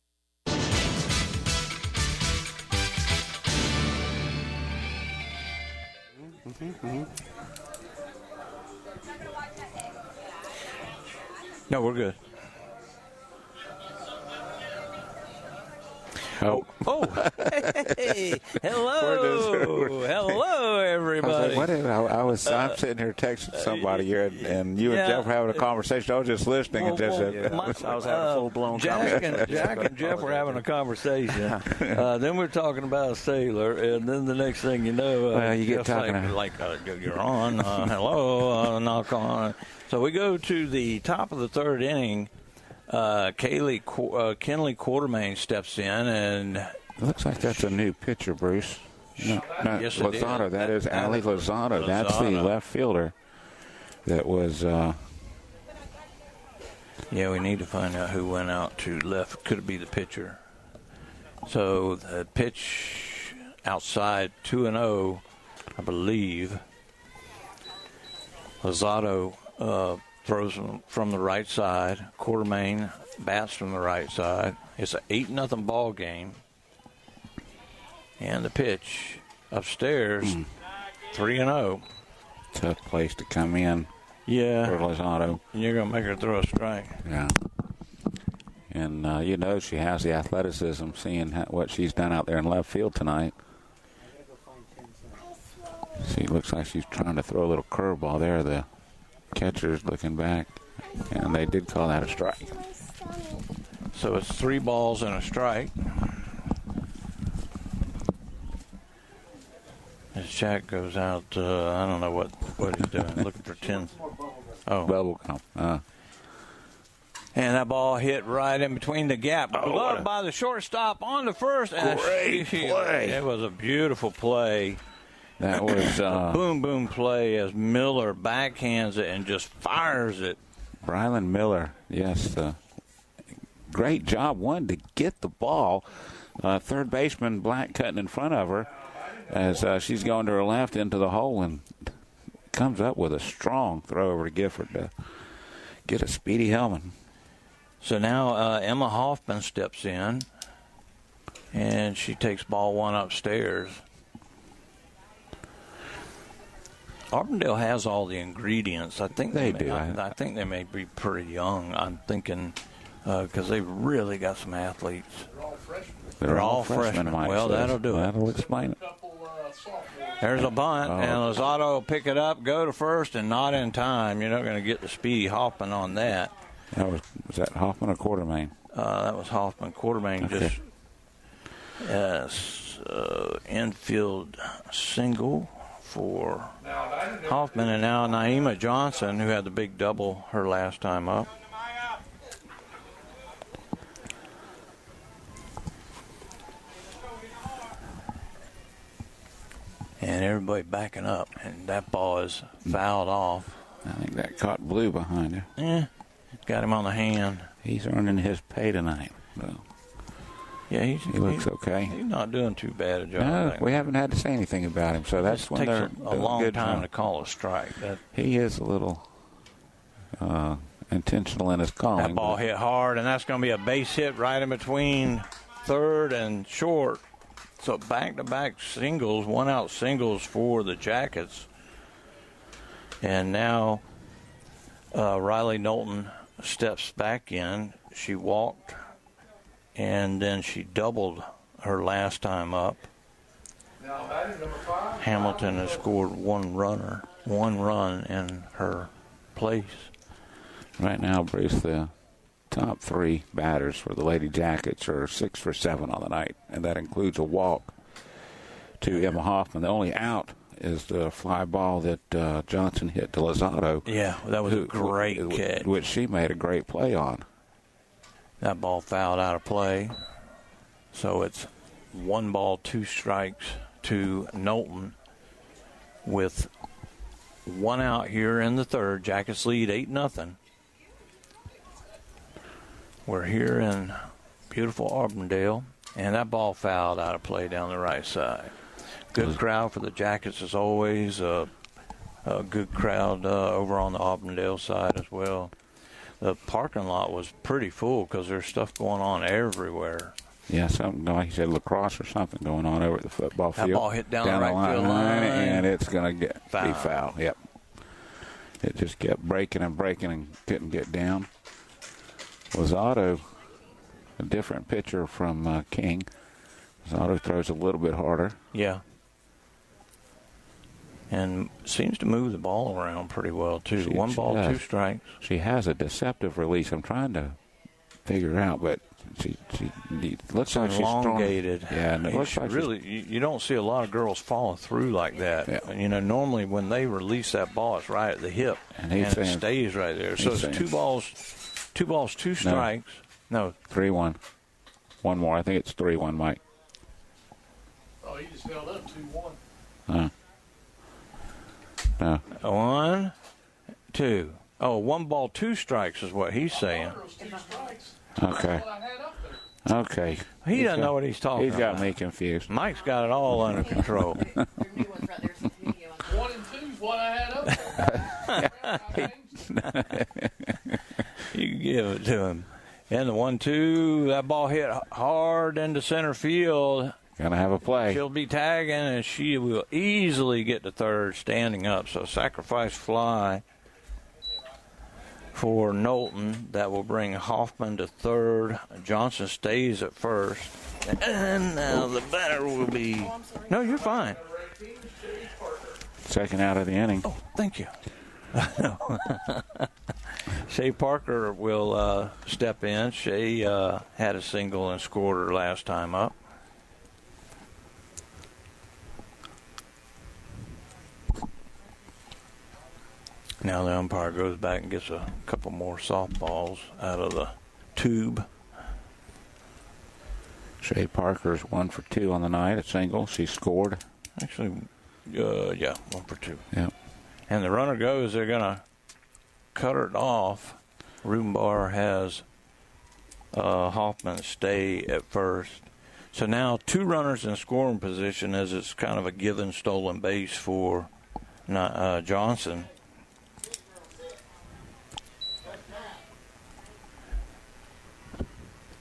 No, we're good. Oh, hey, hello, hello, everybody. everybody. I'm sitting here texting somebody here, and you and Jeff were having a conversation. I was just listening and just said, I was having a full-blown conversation. Jack and Jeff were having a conversation. Then we're talking about a sailor, and then the next thing you know, you get talking you're on. Hello, knock on. So we go to the top of the third inning. Kenley Quartermain steps in, and it looks like that's a new pitcher, Bruce. No, yes, Lozado. That is Ali Lozado. That's the left fielder that was. Yeah, we need to find out who went out to left. Could it be the pitcher? So the pitch outside 2-0, I believe. Lozado throws from the right side. Quartermain bats from the right side. It's an 8-0 ball game. And the pitch upstairs, 3-0. Tough place to come in. Yeah. For Lozado. And you're going to make her throw a strike. Yeah. And, she has the athleticism, seeing what she's done out there in left field tonight. See, it looks like she's trying to throw a little curveball there. The catcher's looking back, and they did call that a strike. So it's 3 balls and a strike. As Jack goes out, I don't know what he's doing, looking for 10. Oh. Bubble gum. And that ball hit right in between the gap. Gloved by the shortstop on the first. Great play. It was a beautiful play. That was a boom play as Miller backhands it and just fires it. Brylan Miller, yes. Great job, one, to get the ball. Third baseman Black cutting in front of her as she's going to her left into the hole and comes up with a strong throw over to Gifford to get a speedy helmet. So now Emma Hoffman steps in, and she takes ball 1 upstairs. Auburndale has all the ingredients. I think they do. I think they may be pretty young. I'm thinking because they've really got some athletes. They're all freshmen. Well, that'll do it. That'll explain it. There's a bunt, and Lozado will pick it up, go to first, and not in time. You're not going to get the speedy Hoffman on that. Was that Hoffman or Quartermain? That was Hoffman. Quartermain just infield single for Hoffman, and now Naima Johnson, who had the big double her last time up. And everybody backing up, and that ball is fouled off. I think that caught Blue behind her. Yeah, got him on the hand. He's earning his pay tonight. So. Yeah, he looks okay. He's not doing too bad a job. No, we haven't had to say anything about him, so that's when they're a long time to call a strike. He is a little intentional in his calling. That ball hit hard, and that's going to be a base hit right in between third and short. So back-to-back singles, 1-out singles for the Jackets. And now Riley Knowlton steps back in. She walked, and then she doubled her last time up. Hamilton has scored one run in her place. Right now, Bruce, the top 3 batters for the Lady Jackets are 6 for 7 on the night, and that includes a walk to Emma Hoffman. The only out is the fly ball that Johnson hit to Lozado. Yeah, that was a great catch. Which she made a great play on. That ball fouled out of play. So it's 1 ball, 2 strikes to Knowlton with 1 out here in the third. Jackets lead 8-0. We're here in beautiful Auburndale, and that ball fouled out of play down the right side. Good crowd for the Jackets as always. A good crowd over on the Auburndale side as well. The parking lot was pretty full because there's stuff going on everywhere. Yeah, something like you said, lacrosse or something going on over at the football field. That ball hit down the right field line, and it's going to be foul. Yep. It just kept breaking and couldn't get down. Lozado, a different pitcher from King. Lozado throws a little bit harder. Yeah. and seems to move the ball around pretty well, too. One ball, two strikes. She has a deceptive release. I'm trying to figure out, but she looks like she's elongated. Yeah, and it looks like really, you don't see a lot of girls falling through like that. Yeah. You know, normally when they release that ball, it's right at the hip, and it stays right there. So it's two balls, two strikes. No. 3-1. One more. I think it's 3-1, Mike. Oh, he just held up 2-1. No. 1, 2. Oh, 1 ball, 2 strikes is what he's saying. Okay. Okay. He doesn't know what he's talking about. He's got me confused. Mike's got it all under control. 1 and 2 is what I had up there. You can give it to him. And the 1-2, that ball hit hard into center field. Gonna have a play. She'll be tagging, and she will easily get to third standing up. So sacrifice fly for Knowlton. That will bring Hoffman to third. Johnson stays at first. And now the batter will be... No, you're fine. Second out of the inning. Oh, thank you. Shea Parker will step in. Shea had a single and scored her last time up. Now the umpire goes back and gets a couple more softballs out of the tube. Shea Parker's 1 for 2 on the night, a single. She scored. Actually, 1 for 2. Yeah. And the runner goes, they're going to cut it off. Rubenbar has Hoffman stay at first. So now 2 runners in scoring position as it's kind of a given stolen base for Johnson.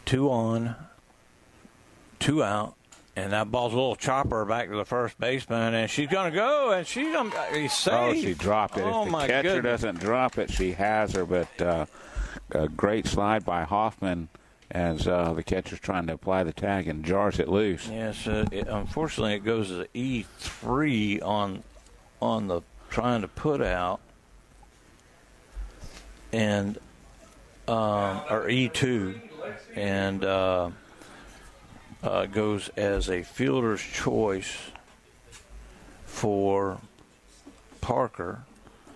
Two on, 2 out, and that ball's a little chopper back to the first baseman, and she's going to go, and she's going to be safe. Oh, she dropped it. Oh, if the catcher doesn't drop it, she has her, but a great slide by Hoffman as the catcher's trying to apply the tag and jars it loose. Yes, unfortunately it goes to E3 on the trying to put out, and or E2. And goes as a fielder's choice for Parker,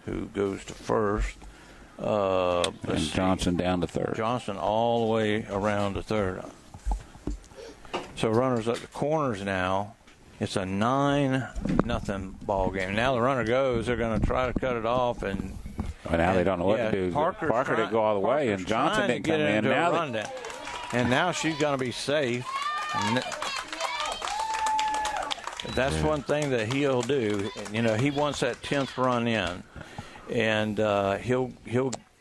who goes to first. And Johnson down to third. Johnson all the way around to third. So runners at the corners now. It's a 9-0 ball game. Now the runner goes. They're going to try to cut it off, and now they don't know what to do. Parker didn't go all the way, and Johnson didn't come in. And now she's going to be safe. And that's one thing that he'll do. You know, he wants that 10th run in, and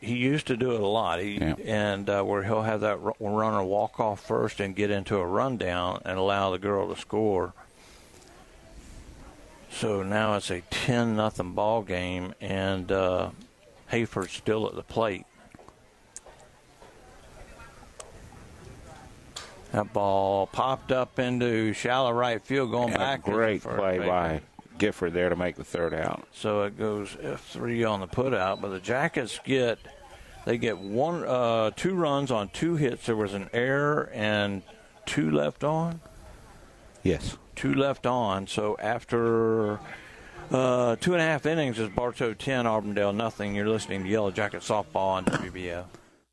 he used to do it a lot. Where he'll have that runner walk off first and get into a rundown and allow the girl to score. So now it's a 10-0 ball game, and Hayford's still at the plate. That ball popped up into shallow right field, going back. Great play by Gifford there to make the third out. So it goes F3 on the put out, but the Jackets get 2 runs on 2 hits. There was an error and 2 left on. Yes. 2 left on. So after 2.5 innings, is Bartow 10, Auburndale nothing. You're listening to Yellow Jacket Softball on WBF.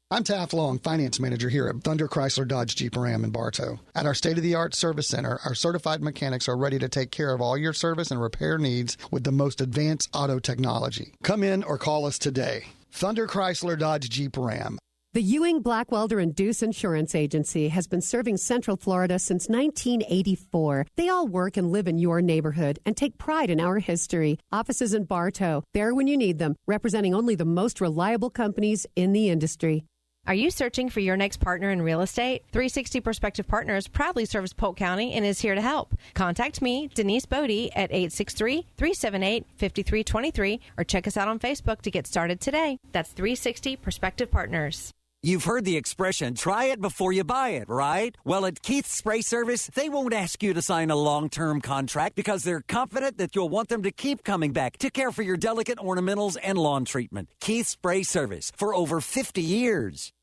I'm Taft Long, Finance Manager here at Thunder Chrysler Dodge Jeep Ram in Bartow. At our state-of-the-art service center, our certified mechanics are ready to take care of all your service and repair needs with the most advanced auto technology. Come in or call us today. Thunder Chrysler Dodge Jeep Ram. The Ewing Blackwelder and Deuce Insurance Agency has been serving Central Florida since 1984. They all work and live in your neighborhood and take pride in our history. Offices in Bartow, there when you need them, representing only the most reliable companies in the industry. Are you searching for your next partner in real estate? 360 Prospective Partners proudly serves Polk County and is here to help. Contact me, Denise Bodie, at 863-378-5323, or check us out on Facebook to get started today. That's 360 Prospective Partners. You've heard the expression, try it before you buy it, right? Well, at Keith's Spray Service, they won't ask you to sign a long-term contract because they're confident that you'll want them to keep coming back to care for your delicate ornamentals and lawn treatment. Keith's Spray Service for over 50 years.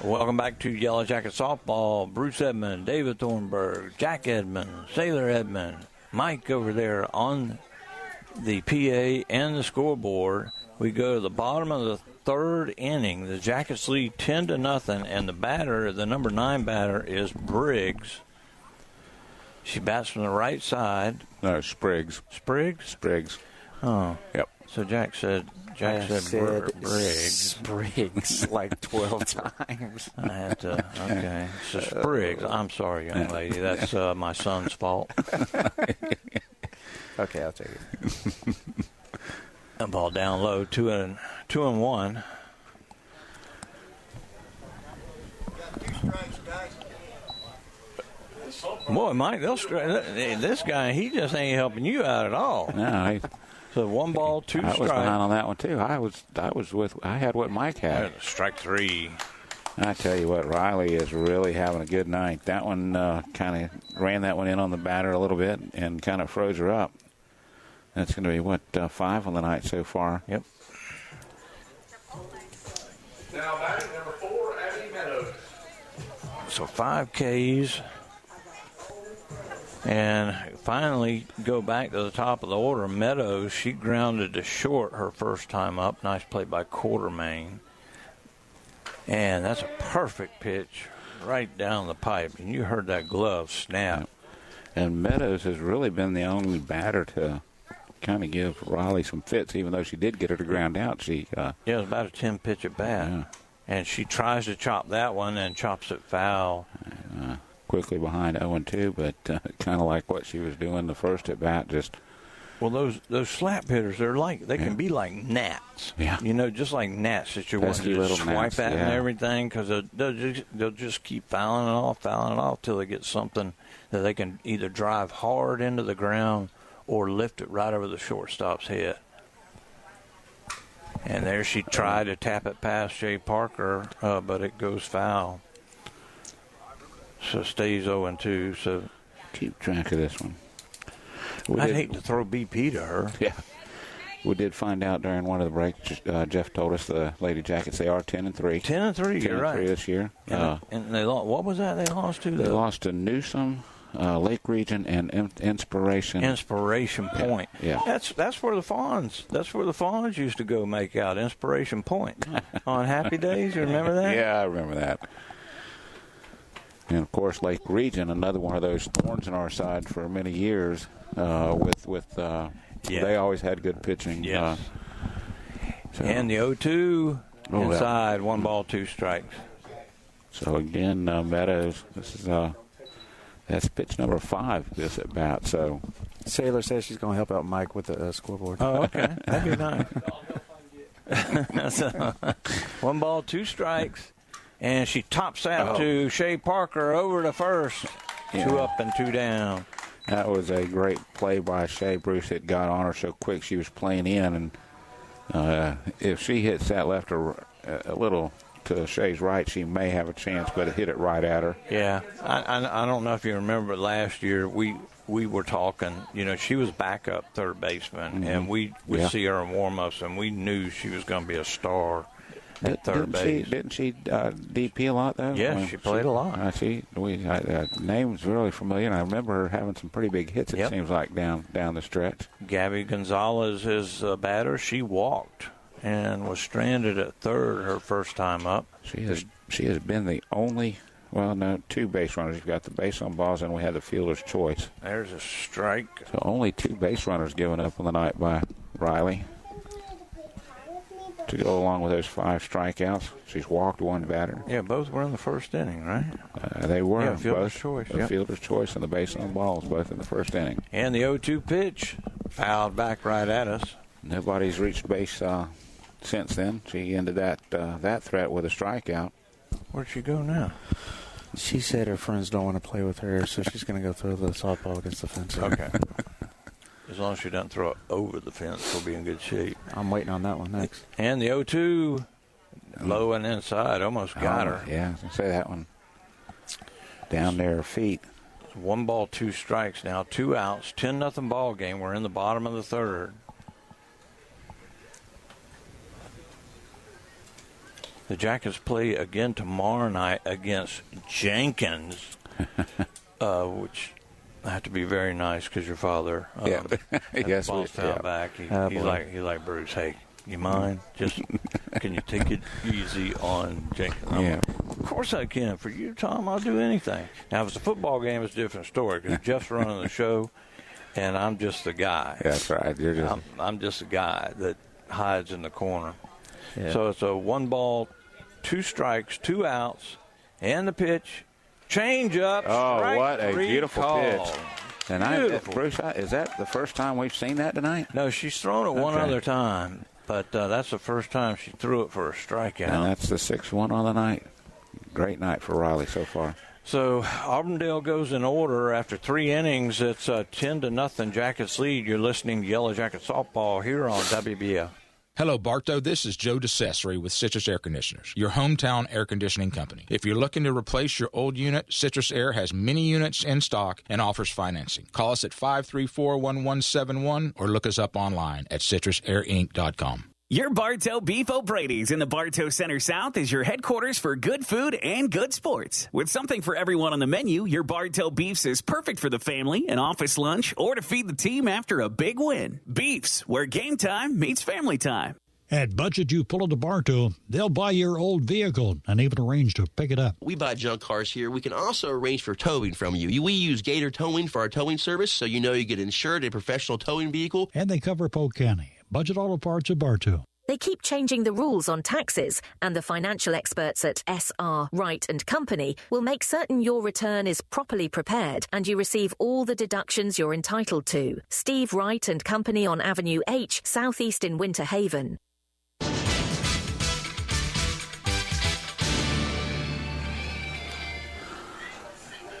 Welcome back to Yellow Jacket Softball. Bruce Edmond, David Thornburg, Jack Edmond, Sailor Edmond, Mike over there on the PA and the scoreboard. We go to the bottom of the third inning. The Jackets lead 10-0, and the batter, the number 9 batter, is Briggs. She bats from the right side. No, Spriggs. Spriggs? Spriggs. Oh. Yep. So Jack said Briggs. Spriggs like 12 times. I had to. Okay. So Spriggs. I'm sorry, young lady. That's my son's fault. Okay, I'll take it. A ball down low, 2-1. Boy, Mike, this guy, he just ain't helping you out at all. No, so 1 ball, 2 strikes. I was behind on that one too. I had what Mike had. Strike 3. I tell you what, Riley is really having a good night. That one kind of ran that one in on the batter a little bit and kind of froze her up. That's going to be 5 on the night so far. Yep. Now batting number 4, Abby Meadows. So 5 Ks. And finally go back to the top of the order. Meadows, she grounded to short her first time up. Nice play by Quartermain. And that's a perfect pitch right down the pipe. And you heard that glove snap. And Meadows has really been the only batter to kind of give Riley some fits, even though she did get her to ground out. It was about a 10-pitch at bat. Yeah. And she tries to chop that one and chops it foul. Quickly behind 0-2, but kind of like what she was doing the first at bat. Well, those slap hitters, they can be like gnats. Yeah. Just like gnats that you want Pesky to little swipe gnats, at and yeah. everything, because they'll just keep fouling it off till they get something that they can either drive hard into the ground or lift it right over the shortstop's head. And there she tried to tap it past Shea Parker, but it goes foul. So stays 0-2. So keep track of this one. I'd hate to throw BP to her. Yeah. We did find out during one of the breaks, Jeff told us the Lady Jackets, they are 10-3. 10-3, you're right. 10-3 this year. And they lost, what was that they lost to? They lost to Newsom, Lake Region, and Inspiration. Inspiration Point. Yeah. That's where the Fawns used to go make out, Inspiration Point. On Happy Days, you remember that? Yeah, I remember that. And, of course, Lake Region, another one of those thorns in our side for many years. They always had good pitching. Yes. And the 0-2 inside, 1 ball, 2 strikes. So, again, Meadows, that's pitch number 5 this at bat. So Sailor says she's going to help out Mike with the scoreboard. Oh, okay. That'd be nice. So, 1 ball, 2 strikes. And she tops out to Shea Parker over to first. Yeah. 2 up and 2 down. That was a great play by Shea. Bruce. It got on her so quick she was playing in. And if she hits that left or a little to Shea's right, she may have a chance, but it hit it right at her. Yeah. I don't know if you remember last year, we were talking, she was backup third baseman, and we would see her in warm-ups, and we knew she was going to be a star. At third base. Didn't she DP a lot, though? Yes, she played a lot. Name's really familiar, and I remember her having some pretty big hits, it seems like, down the stretch. Gabby Gonzalez is a batter. She walked and was stranded at third her first time up. She has been the only, 2 base runners. You've got the base on balls, and we had the fielder's choice. There's a strike. So only 2 base runners given up on the night by Riley. To go along with those 5 strikeouts. She's walked 1 batter. Yeah, both were in the first inning, right? They were. Yeah, fielder's choice. The fielder's choice and the base on balls, both in the first inning. And the 0-2 pitch fouled back right at us. Nobody's reached base since then. She ended that threat with a strikeout. Where'd she go now? She said her friends don't want to play with her, so she's going to go throw the softball against the fence. Okay. as long as she doesn't throw it over the fence, we'll be in good shape. I'm waiting on that one next. And the 0-2, low and inside, almost got her. Yeah, I was going to say that one. Down there, her feet. 1 ball, 2 strikes now, 2 outs, 10-0 ball game. We're in the bottom of the third. The Jackets play again tomorrow night against Jenkins, which I have to be very nice because your father yes, ball foul back. He's like Bruce. Hey, you mind? Just can you take it easy on Jenkins? Yeah. Of course I can. For you, Tom, I'll do anything. Now, if it's a football game, it's a different story because Jeff's running the show, and I'm just the guy. That's right. You're just I'm just the guy that hides in the corner. Yeah. So it's a 1 ball, 2 strikes, 2 outs, and the pitch. Change up. Oh, what a beautiful pitch. And Bruce, is that the first time we've seen that tonight? No, she's thrown it one other time, but that's the first time she threw it for a strikeout. And that's the 6-1 on the night. Great night for Riley so far. So Auburndale goes in order after 3 innings. It's 10-0 Jackets lead. You're listening to Yellow Jacket Softball here on WBF. Hello, Bartow. This is Joe DeCesare with Citrus Air Conditioners, your hometown air conditioning company. If you're looking to replace your old unit, Citrus Air has many units in stock and offers financing. Call us at 534-1171 or look us up online at citrusairinc.com. Your Bartow Beef O'Brady's in the Bartow Center South is your headquarters for good food and good sports. With something for everyone on the menu, your Bartow Beefs is perfect for the family, an office lunch, or to feed the team after a big win. Beefs, where game time meets family time. At Budget You Pull to Bartow, they'll buy your old vehicle and even arrange to pick it up. We buy junk cars here. We can also arrange for towing from you. We use Gator Towing for our towing service, so you know you get insured a professional towing vehicle. And they cover Polk County. Budget Auto Parts of Bartow. They keep changing the rules on taxes, and the financial experts at SR Wright & Company will make certain your return is properly prepared and you receive all the deductions you're entitled to. Steve Wright & Company on Avenue H, southeast in Winter Haven.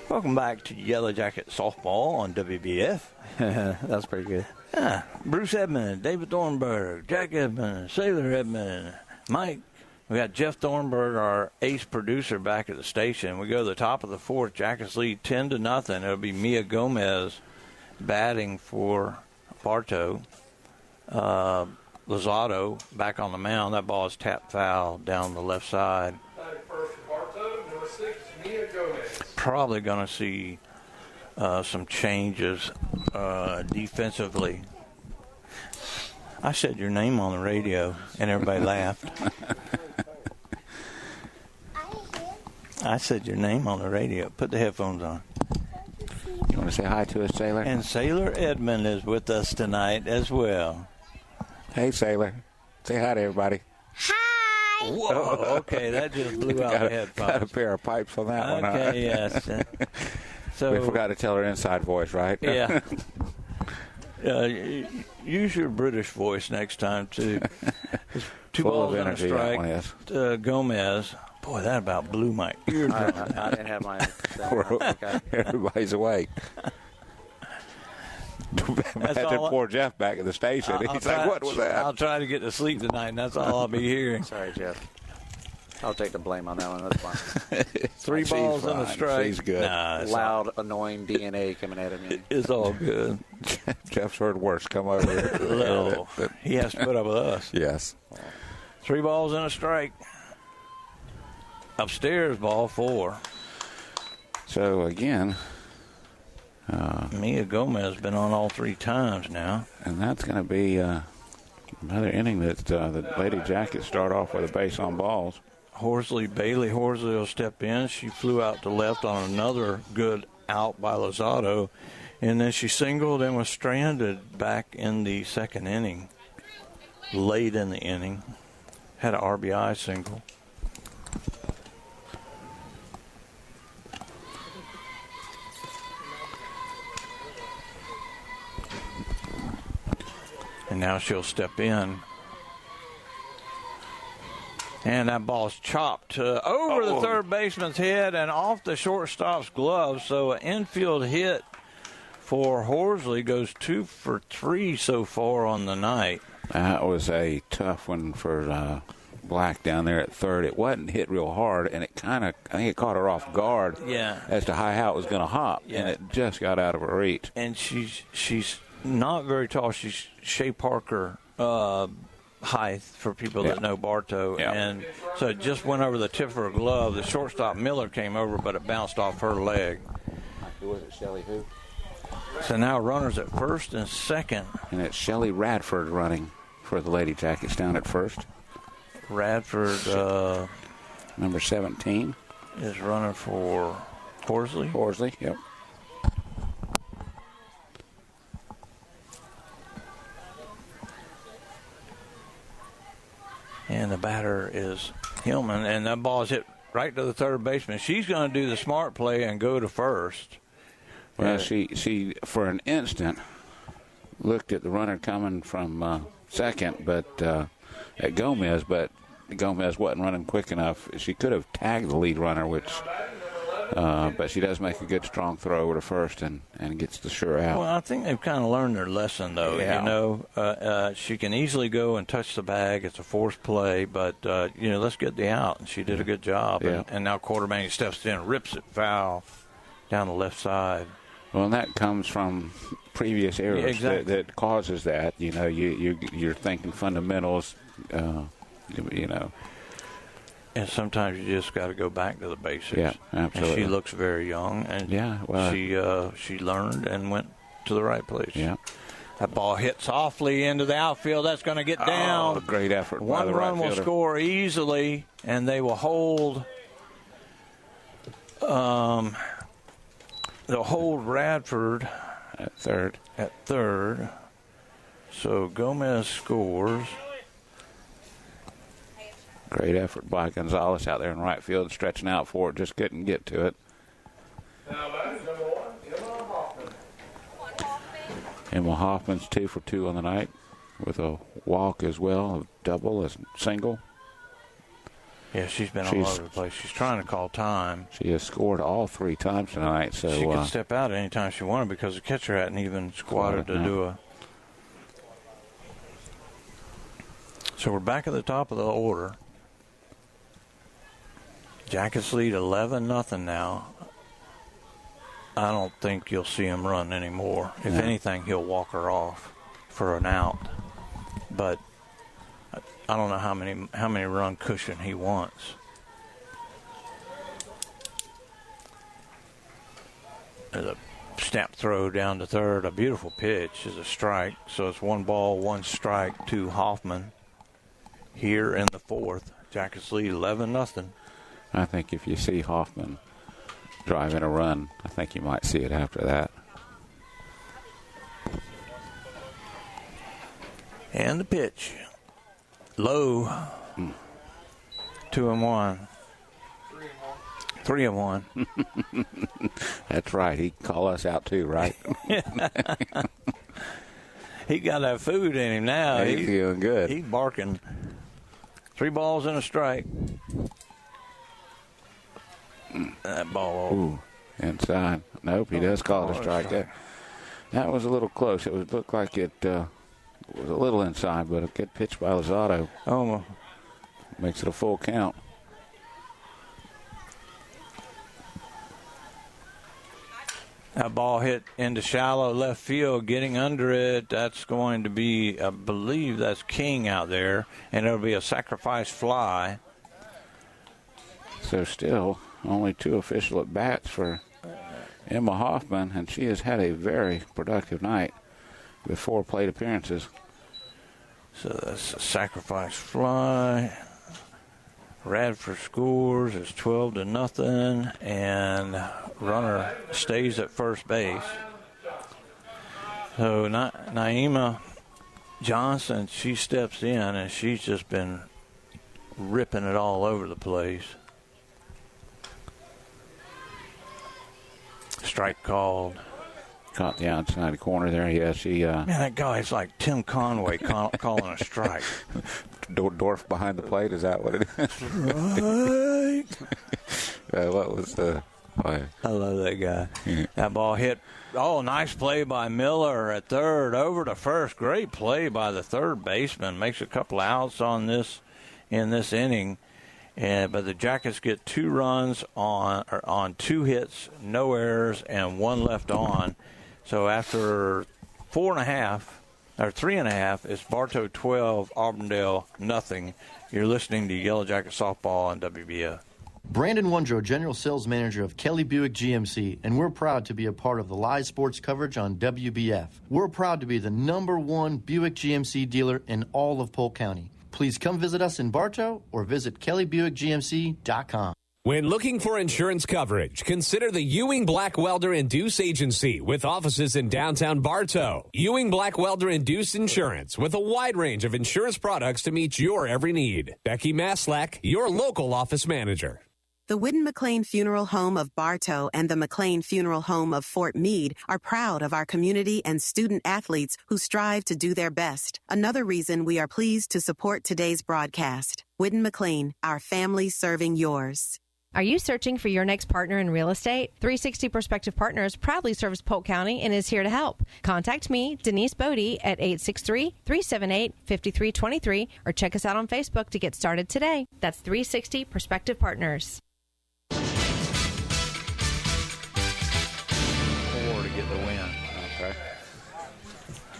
Welcome back to Yellow Jacket Softball on WBF. That's pretty good. Yeah. Bruce Edmond, David Thornburg, Jack Edmond, Sailor Edmond, Mike. We got Jeff Thornburg, our ace producer, back at the station. We go to the top of the fourth. Jackets lead 10-0. It'll be Mia Gomez batting for Bartow. Lozado back on the mound. That ball is tapped foul down the left side. First for Bartow, number 6, Mia Gomez. Probably going to see some changes defensively. I said your name on the radio, and everybody laughed. I said your name on the radio. Put the headphones on. You want to say hi to us, Sailor? And Sailor Edmond is with us tonight as well. Hey, Sailor. Say hi to everybody. Hi! Whoa, okay, that just blew out the headphones. Got a pair of pipes on that one. Okay, yes. So, we forgot to tell her inside voice, right? Yeah. Use your British voice next time, too. Two Full balls of and a energy, strike. Yes. Gomez. Boy, that about blew my eardrum. I didn't have mine. Everybody's awake. Imagine poor Jeff back at the station. He's like, what was that? I'll try to get to sleep tonight, and that's all I'll be hearing. Sorry, Jeff. I'll take the blame on that one. That's fine. 3 balls and a strike. She's good. Nah, loud, annoying DNA coming out of me. It's all good. Jeff's heard worse come over here. No, he has to put up with us. Yes. 3 balls and a strike. Upstairs, ball 4. So, again, Mia Gomez has been on all 3 times now. And that's going to be another inning that the Lady Jackets start off with a base on balls. Bailey Horsley will step in. She flew out to left on another good out by Lozado. And then she singled and was stranded back in the second inning. Late in the inning. Had an RBI single. And now she'll step in. And that ball's chopped over the third baseman's head and off the shortstop's glove. So an infield hit for Horsley goes 2 for 3 so far on the night. That was a tough one for Black down there at third. It wasn't hit real hard, and it I think it caught her off guard as to how it was going to hop, and it just got out of her reach. And she's not very tall. She's Shea Parker height for people that know Bartow. And so it just went over the tip of her glove. The shortstop Miller came over, but it bounced off her leg. Who was it, Shelley who? So now runners at first and second. And it's Shelley Radford running for the Lady Jackets down at first. Radford, number 17, is running for Horsley. Horsley, yep. And the batter is Hillman, and that ball's hit right to the third baseman. She's going to do the smart play and go to first. Well, she for an instant looked at the runner coming from second, but at Gomez, but Gomez wasn't running quick enough. She could have tagged the lead runner, but she does make a good strong throw over to first and gets the sure out. Well, I think they've kind of learned their lesson, though. Yeah. You know, she can easily go and touch the bag. It's a forced play, but, let's get the out. And she did a good job. Yeah. And now quarterback steps in, rips it foul down the left side. Well, and that comes from previous errors that causes that. You know, you're thinking fundamentals, And sometimes you just got to go back to the basics. Yeah, absolutely. And she looks very young, and she learned and went to the right place. Yeah. That ball hit softly into the outfield. That's going to get down. Oh, great effort by One the run right will fielder. score easily, and they will hold. They'll hold Radford at third. So Gomez scores. Great effort by Gonzalez out there in right field, stretching out for it, just couldn't get to it. Emma Hoffman's 2 for 2 on the night with a walk as well, a double, a single. Yeah, she's been all over the place. She's trying to call time. She has scored all 3 times tonight. So she could step out any time she wanted because the catcher hadn't even squatted to do a. So we're back at the top of the order. Jackets lead 11-0 now. I don't think you'll see him run anymore. If anything, he'll walk her off for an out. But I don't know how many run cushion he wants. There's a snap throw down to third. A beautiful pitch is a strike. So it's 1 ball, 1 strike to Hoffman here in the fourth. Jackets lead 11-0. I think if you see Hoffman driving a run, I think you might see it after that. And the pitch. Low. 2-1. 3-1. That's right. He can call us out too, right? He got that food in him now. He's feeling good. He's barking. 3 balls and a strike. That ball. Ooh, inside. Nope, he does call it a strike there. That was a little close. It looked like it was a little inside, but a good pitch by Lozado. Oh, makes it a full count. That ball hit into shallow left field, getting under it. That's going to be, I believe that's King out there, and it'll be a sacrifice fly. So still only 2 official at bats for Emma Hoffman, and she has had a very productive night with 4 plate appearances. So that's a sacrifice fly. Radford scores. It's 12-0, and runner stays at first base. So Naima Johnson, she steps in, and she's just been ripping it all over the place. Strike called. Caught the outside corner there. Yeah, she. Man, that guy's like Tim Conway calling a strike. Dorf behind the plate. Is that what it is? Right. What was the play. I love that guy. That ball hit. Oh, nice play by Miller at third, over to first. Great play by the third baseman. Makes a couple outs in this inning. But the Jackets get 2 runs on 2 hits, no errors, and 1 left on. So after 3.5, it's Bartow 12, Auburndale nothing. You're listening to Yellow Jacket Softball on WBF. Brandon Wondrow, General Sales Manager of Kelly Buick GMC, and we're proud to be a part of the live sports coverage on WBF. We're proud to be the #1 Buick GMC dealer in all of Polk County. Please come visit us in Bartow or visit kellybuickgmc.com. When looking for insurance coverage, consider the Ewing Black Welder and Deuce Agency with offices in downtown Bartow. Ewing Black Welder and Deuce Insurance with a wide range of insurance products to meet your every need. Becky Maslak, your local office manager. The Whitten McLean Funeral Home of Bartow and the McLean Funeral Home of Fort Meade are proud of our community and student athletes who strive to do their best. Another reason we are pleased to support today's broadcast. Whitten McLean, our family serving yours. Are you searching for your next partner in real estate? 360 Prospective Partners proudly serves Polk County and is here to help. Contact me, Denise Bodie, at 863-378-5323 or check us out on Facebook to get started today. That's 360 Prospective Partners. To get the win. Okay.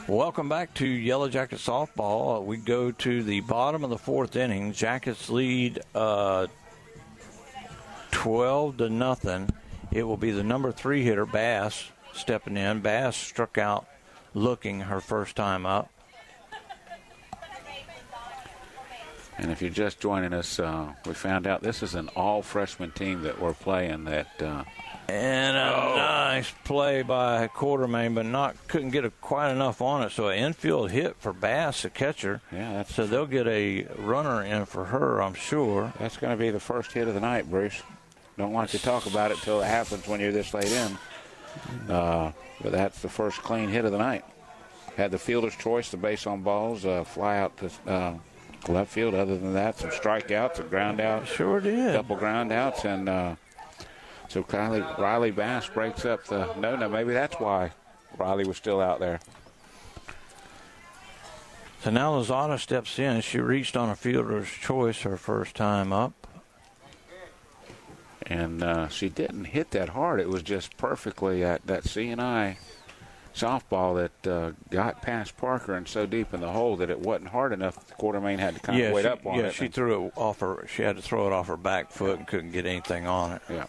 Welcome back to Yellow Jacket Softball. We go to the bottom of the 4th inning. Jackets lead 12-0. It will be the number 3 hitter, Bass, stepping in. Bass struck out looking her first time up. And if you're just joining us, we found out this is an all-freshman team that we're playing that and a nice play by Quartermain, but couldn't get quite enough on it. So an infield hit for Bass, the catcher. Yeah, so they'll get a runner in for her, I'm sure. That's going to be the first hit of the night, Bruce. Don't like to talk about it till it happens when you're this late in. But that's the first clean hit of the night. Had the fielder's choice, the base on balls, fly out to left field. Other than that, some strikeouts, a ground out. Sure did. A couple ground outs, and so Riley Bass breaks up the no. Maybe that's why Riley was still out there. So now Lozada steps in. She reached on a fielder's choice her first time up. And she didn't hit that hard. It was just perfectly at that C&I softball that got past Parker and so deep in the hole that it wasn't hard enough. The Quartermain had to kind of wait up on it. Yeah, she threw it off her. She had to throw it off her back foot and couldn't get anything on it. Yeah.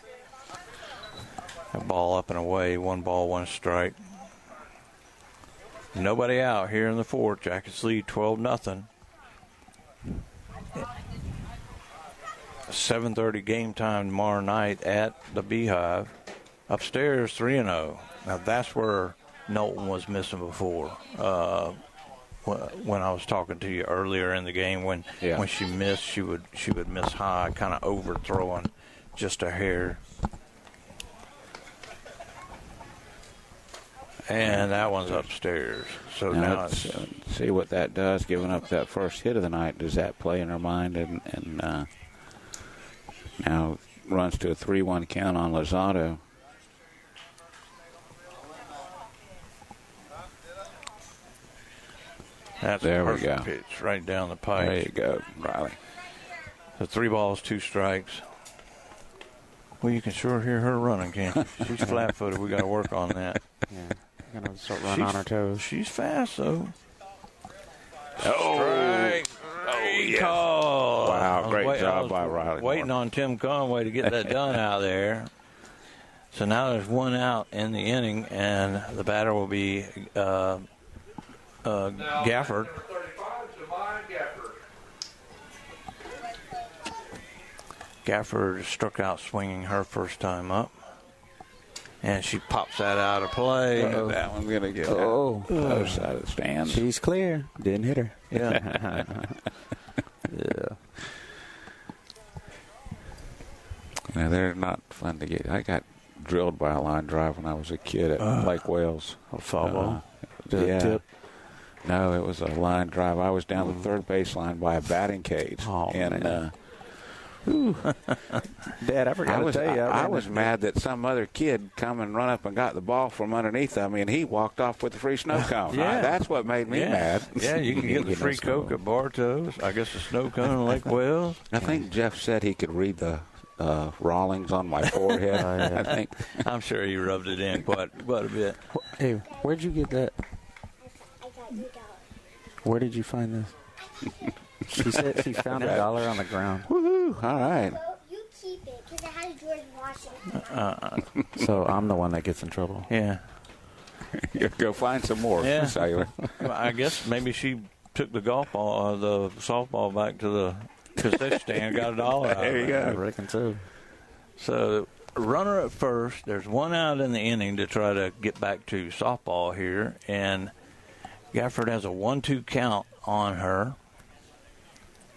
A ball up and away. 1 ball, 1 strike. Nobody out here in the 4th. Jackets lead 12-0. 7:30 game time tomorrow night at the Beehive. Upstairs 3-0. Now that's where Knowlton was missing before. When I was talking to you earlier in the game, when she missed, she would miss high, kind of overthrowing just a hair. And that one's upstairs. So now it's see what that does. Giving up that first hit of the night, does that play in her mind? And now runs to a 3-1 count on Lozado. That's there a we perfect go. pitch right down the pipe. There you go, Riley. So 3 balls, 2 strikes. Well, you can sure hear her running, can't you? She's flat-footed. We got to work on that. Yeah, going to start running on her toes. She's fast, though. Strike. Yes. Call. Wow, great job by Riley. Waiting on Tim Conway to get that done out there. So now there's 1 out in the inning, and the batter will be Gafford. Gafford struck out swinging her first time up. And she pops that out of play. That one's going to get other side of the stand. She's clear. Didn't hit her. Yeah. Yeah. Now, they're not fun to get. I got drilled by a line drive when I was a kid at Lake Wales. Foul Tip? No, it was a line drive. I was down the third baseline by a batting cage. Oh, and Dad, I forgot to tell you. I was mad that some other kid come and run up and got the ball from underneath me, and he walked off with the free snow cone. That's what made me mad. Yeah, you can get the free Coke at Bartow's. I guess the snow cone in Lake Wells. I think Jeff said he could read the Rawlings on my forehead. I think. I'm sure he rubbed it in quite a bit. Hey, where'd you get that? Where did you find this? She said she found $1 on the ground. Woohoo! All right. You keep it because it has George Washington. So I'm the one that gets in trouble. Yeah. Go find some more. Yeah. Sailor. I guess maybe she took the the softball back to the cassette stand and got $1 out of it. There you go. I reckon so. So, runner at first. There's one out in the inning to try to get back to softball here, and Gafford has a 1-2 count on her.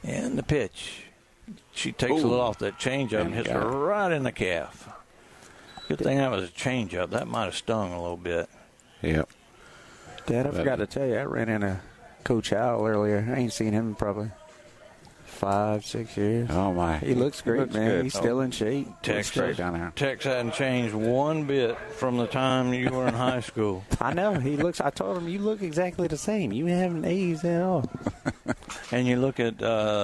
And the pitch. She takes a little off that changeup and hits her right in the calf. Good thing that was a changeup. That might have stung a little bit. Yep. Dad, I forgot to tell you, I ran into Coach Howell earlier. I ain't seen him in probably 5-6 years. Oh, my. He looks great, man. Good. He's still in shape. Tex hadn't changed one bit from the time you were in high school. I know. I told him, you look exactly the same. You haven't aged at all. And you look at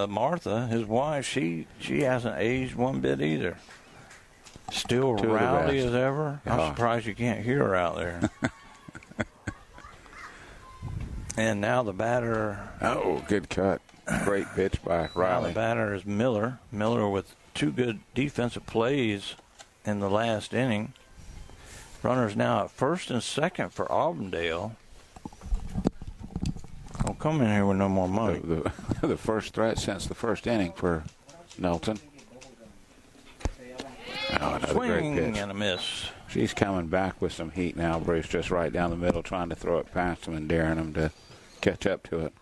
Martha, his wife, she hasn't aged one bit either. Still rowdy as ever. I'm surprised you can't hear her out there. And now the batter. Oh, good cut. Great pitch by Riley. Now the batter is Miller. Miller with 2 good defensive plays in the last inning. Runners now at first and second for Auburndale. Don't come in here with no more money. The first threat since the first inning for Nelson. Oh, another Swing great pitch. And a miss. She's coming back with some heat now, Bruce, just right down the middle, trying to throw it past him and daring him to catch up to it.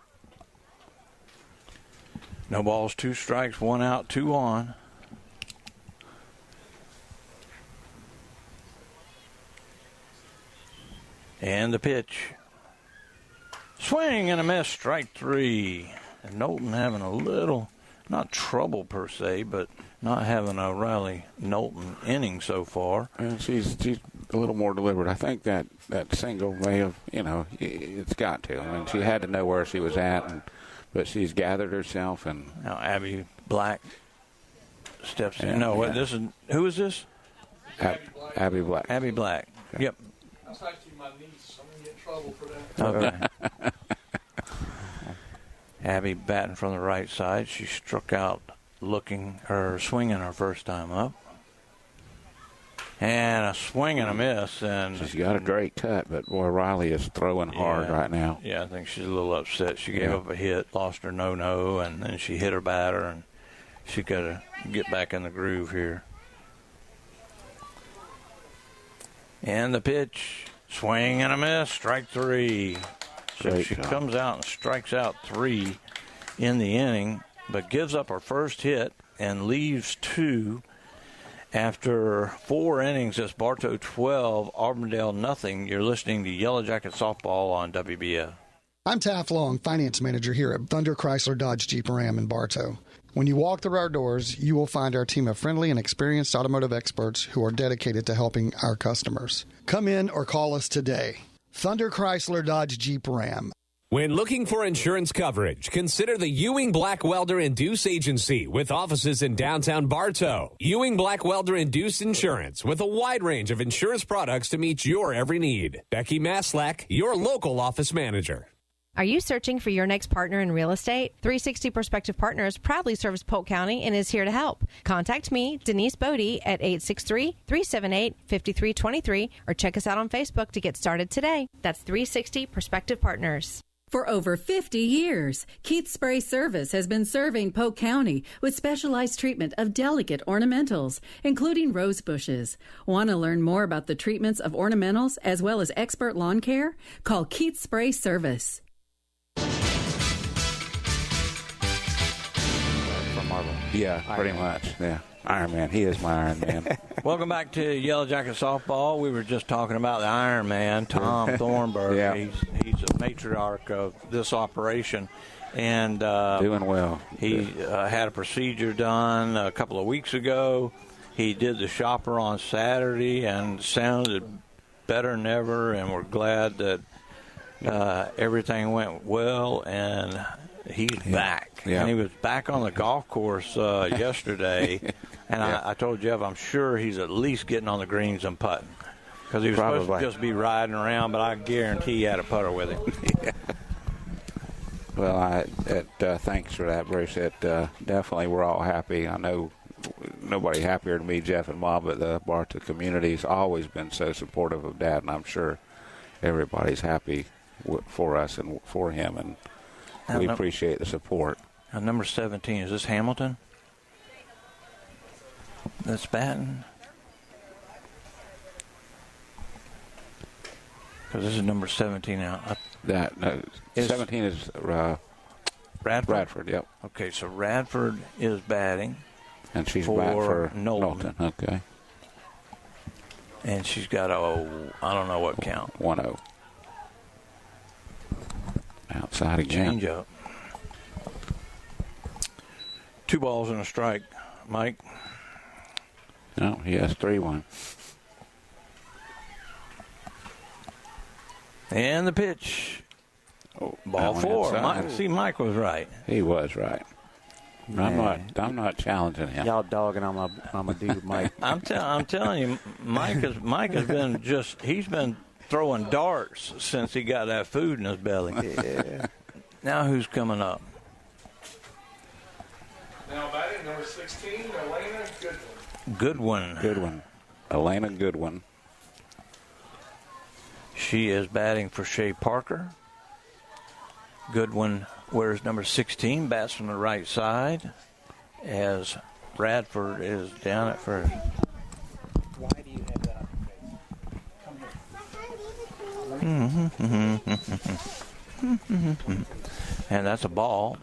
No balls, 2 strikes, 1 out, 2 on. And the pitch. Swing and a miss, strike 3. And Knowlton having a little, not trouble per se, but not having a Riley Knowlton inning so far. And she's a little more deliberate. I think that single may have, it's got to. I mean, she had to know where she was at, but she's gathered herself. And now Abby Black steps in. Who is this? Abby Black. Abby Black. Okay. Yep. That's actually my niece. I'm going to get in trouble for that. Okay. Abby batting from the right side. She struck out swinging her first time up. And a swing and a miss. And she's got a great cut, but boy, Riley is throwing hard right now. Yeah, I think she's a little upset. She gave up a hit, lost her no-no, and then she hit her batter, and she got to get back in the groove here. And the pitch, swing and a miss, strike 3. So she comes out and strikes out 3 in the inning, but gives up her first hit and leaves 2 after 4 innings. It's Bartow 12, Auburndale nothing. You're listening to Yellow Jacket Softball on WBF. I'm Taft Long, Finance Manager here at Thunder Chrysler Dodge Jeep Ram in Bartow. When you walk through our doors, you will find our team of friendly and experienced automotive experts who are dedicated to helping our customers. Come in or call us today. Thunder Chrysler Dodge Jeep Ram. When looking for insurance coverage, consider the Ewing Black Welder and Deuce Agency with offices in downtown Bartow. Ewing Black Welder and Deuce Insurance with a wide range of insurance products to meet your every need. Becky Maslak, your local office manager. Are you searching for your next partner in real estate? 360 Prospective Partners proudly serves Polk County and is here to help. Contact me, Denise Bodie, at 863-378-5323 or check us out on Facebook to get started today. That's 360 Prospective Partners. For over 50 years, Keith Spray Service has been serving Polk County with specialized treatment of delicate ornamentals, including rose bushes. Want to learn more about the treatments of ornamentals as well as expert lawn care? Call Keith Spray Service. From Marble. Yeah, pretty much. Yeah. Iron Man. He is my Iron Man. Welcome back to Yellow Jacket Softball. We were just talking about the Iron Man, Tom Thornburg. Yeah. He's a matriarch of this operation. And doing well. He had a procedure done a couple of weeks ago. He did the shopper on Saturday and sounded better than ever, and we're glad that everything went well, and he's back. Yeah. And he was back on the golf course yesterday, and I told Jeff I'm sure he's at least getting on the greens and putting, because he was supposed to just be riding around, but I guarantee he had a putter with him. Well, thanks for that, Bruce. Definitely we're all happy. I know nobody happier than me, Jeff and Mom, but the Bartow community has always been so supportive of Dad, and I'm sure everybody's happy for us and for him, and we appreciate the support. Number 17, is this Hamilton that's batting? Because this is number 17 now. 17 is Radford, yep. Okay, so Radford is batting. And she's back for Knowlton. Okay. And she's got I don't know what count. 1-0. Outside again. Change up. 2 balls and a strike, Mike. No, he has 3-1. And the pitch. Ball 4. Mike was right. He was right. I'm not challenging him. Y'all dogging on my dude, Mike. I'm telling you, Mike has been he's been throwing darts since he got that food in his belly. Yeah. Now who's coming up? Now batting number 16, Elena Goodwin. Goodwin. Elena Goodwin. She is batting for Shea Parker. Goodwin wears number 16, bats from the right side, as Radford is down at first. Why do you have that on your face? And that's a ball.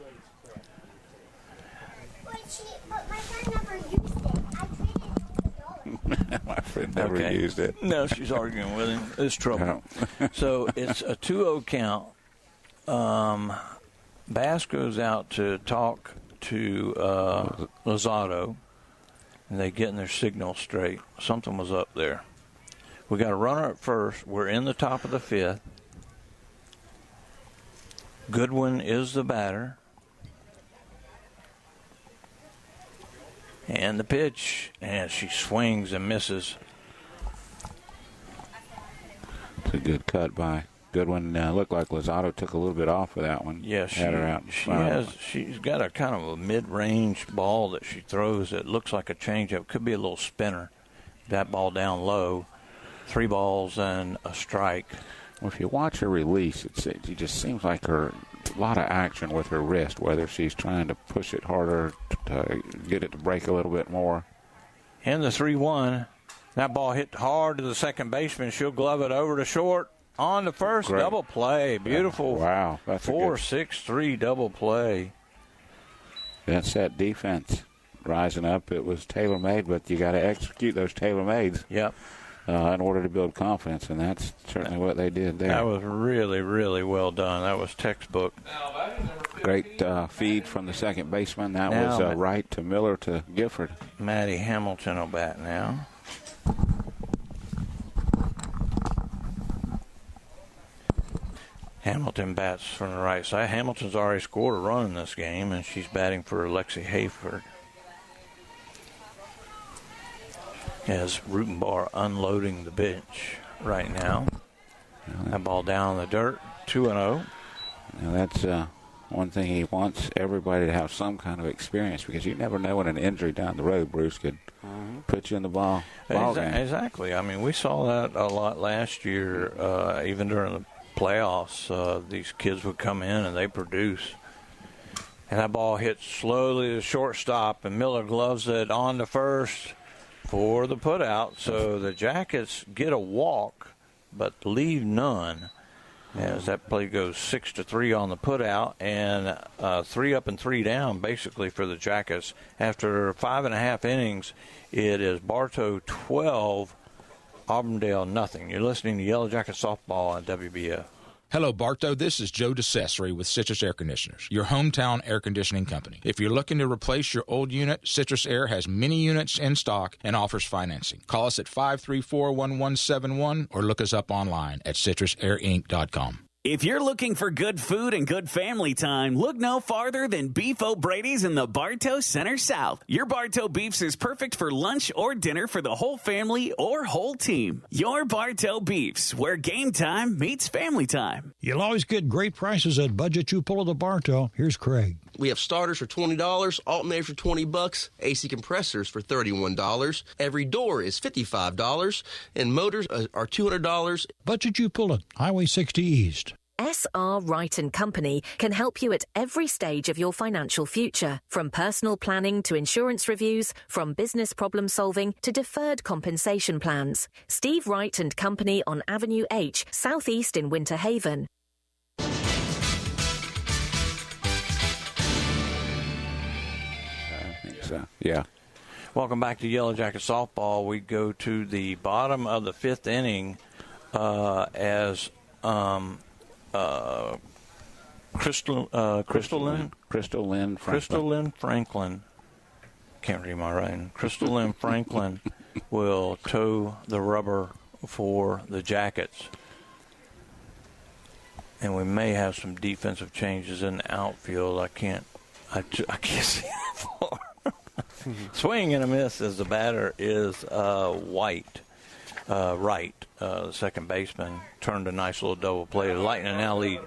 My friend never used it. No, she's arguing with him. It's trouble. So it's a 2-0 count. Bass goes out to talk to Lozado, and they getting their signal straight. Something was up there. We got a runner at first. We're in the top of the 5th. Goodwin is the batter. And the pitch, and she swings and misses. It's a good cut by Goodwin. Looked like Lozado took a little bit off of that one. Yes, had her out. She's got a kind of a mid-range ball that she throws that looks like a changeup. Could be a little spinner. That ball down low. 3 balls and a strike. Well, if you watch her release, it just seems like a lot of action with her wrist, whether she's trying to push it harder to get it to break a little bit more. And the 3-1. That ball hit hard to the second baseman. She'll glove it over to short. On the first. Great. Double play. Beautiful. Wow. That's 4-6-3 double play. That's that defense rising up. It was tailor-made, but you got to execute those tailor-mades. Yep. In order to build confidence, and that's certainly what they did there. That was really, really well done. That was textbook. Great feed from the second baseman. That was right to Miller to Gifford. Maddie Hamilton will bat now. Hamilton bats from the right side. Hamilton's already scored a run in this game, and she's batting for Lexi Hayford. As Rutenbar unloading the bench right now. That ball down in the dirt, 2-0. Now that's one thing he wants everybody to have some kind of experience, because you never know when an injury down the road, Bruce, could put you in the ball game. Exactly. I mean, we saw that a lot last year, even during the playoffs. These kids would come in and they produce. And that ball hits slowly to the shortstop, and Miller gloves it on to first for the putout. So the Jackets get a walk, but leave none. as that play goes 6-3 on the putout, and 3 up and 3 down basically for the Jackets. After 5.5 innings, it is Bartow 12, Auburndale nothing. You're listening to Yellow Jacket Softball on WBF. Hello, Bartow. This is Joe DeCesare with Citrus Air Conditioners, your hometown air conditioning company. If you're looking to replace your old unit, Citrus Air has many units in stock and offers financing. Call us at 534-1171 or look us up online at citrusairinc.com. If you're looking for good food and good family time, look no farther than Beef O'Brady's in the Bartow Center South. Your Bartow Beefs is perfect for lunch or dinner for the whole family or whole team. Your Bartow Beefs, where game time meets family time. You'll always get great prices at Budget You Pull of the Bartow. Here's Craig. We have starters for $20, alternators for $20, AC compressors for $31. Every door is $55, and motors are $200. Budget You Pull it, Highway 60 East. SR Wright & Company can help you at every stage of your financial future, from personal planning to insurance reviews, from business problem solving to deferred compensation plans. Steve Wright & Company on Avenue H, Southeast in Winter Haven. I think so. Yeah. Welcome back to Yellow Jacket Softball. We go to the bottom of the 5th inning as Crystal Lynn Franklin. Can't read my writing. Crystal Lynn Franklin will toe the rubber for the Jackets. And we may have some defensive changes in the outfield. I can't see that far. Swing and a miss as the batter is Wright, the second baseman. Turned a nice little double play. The Lightning now lead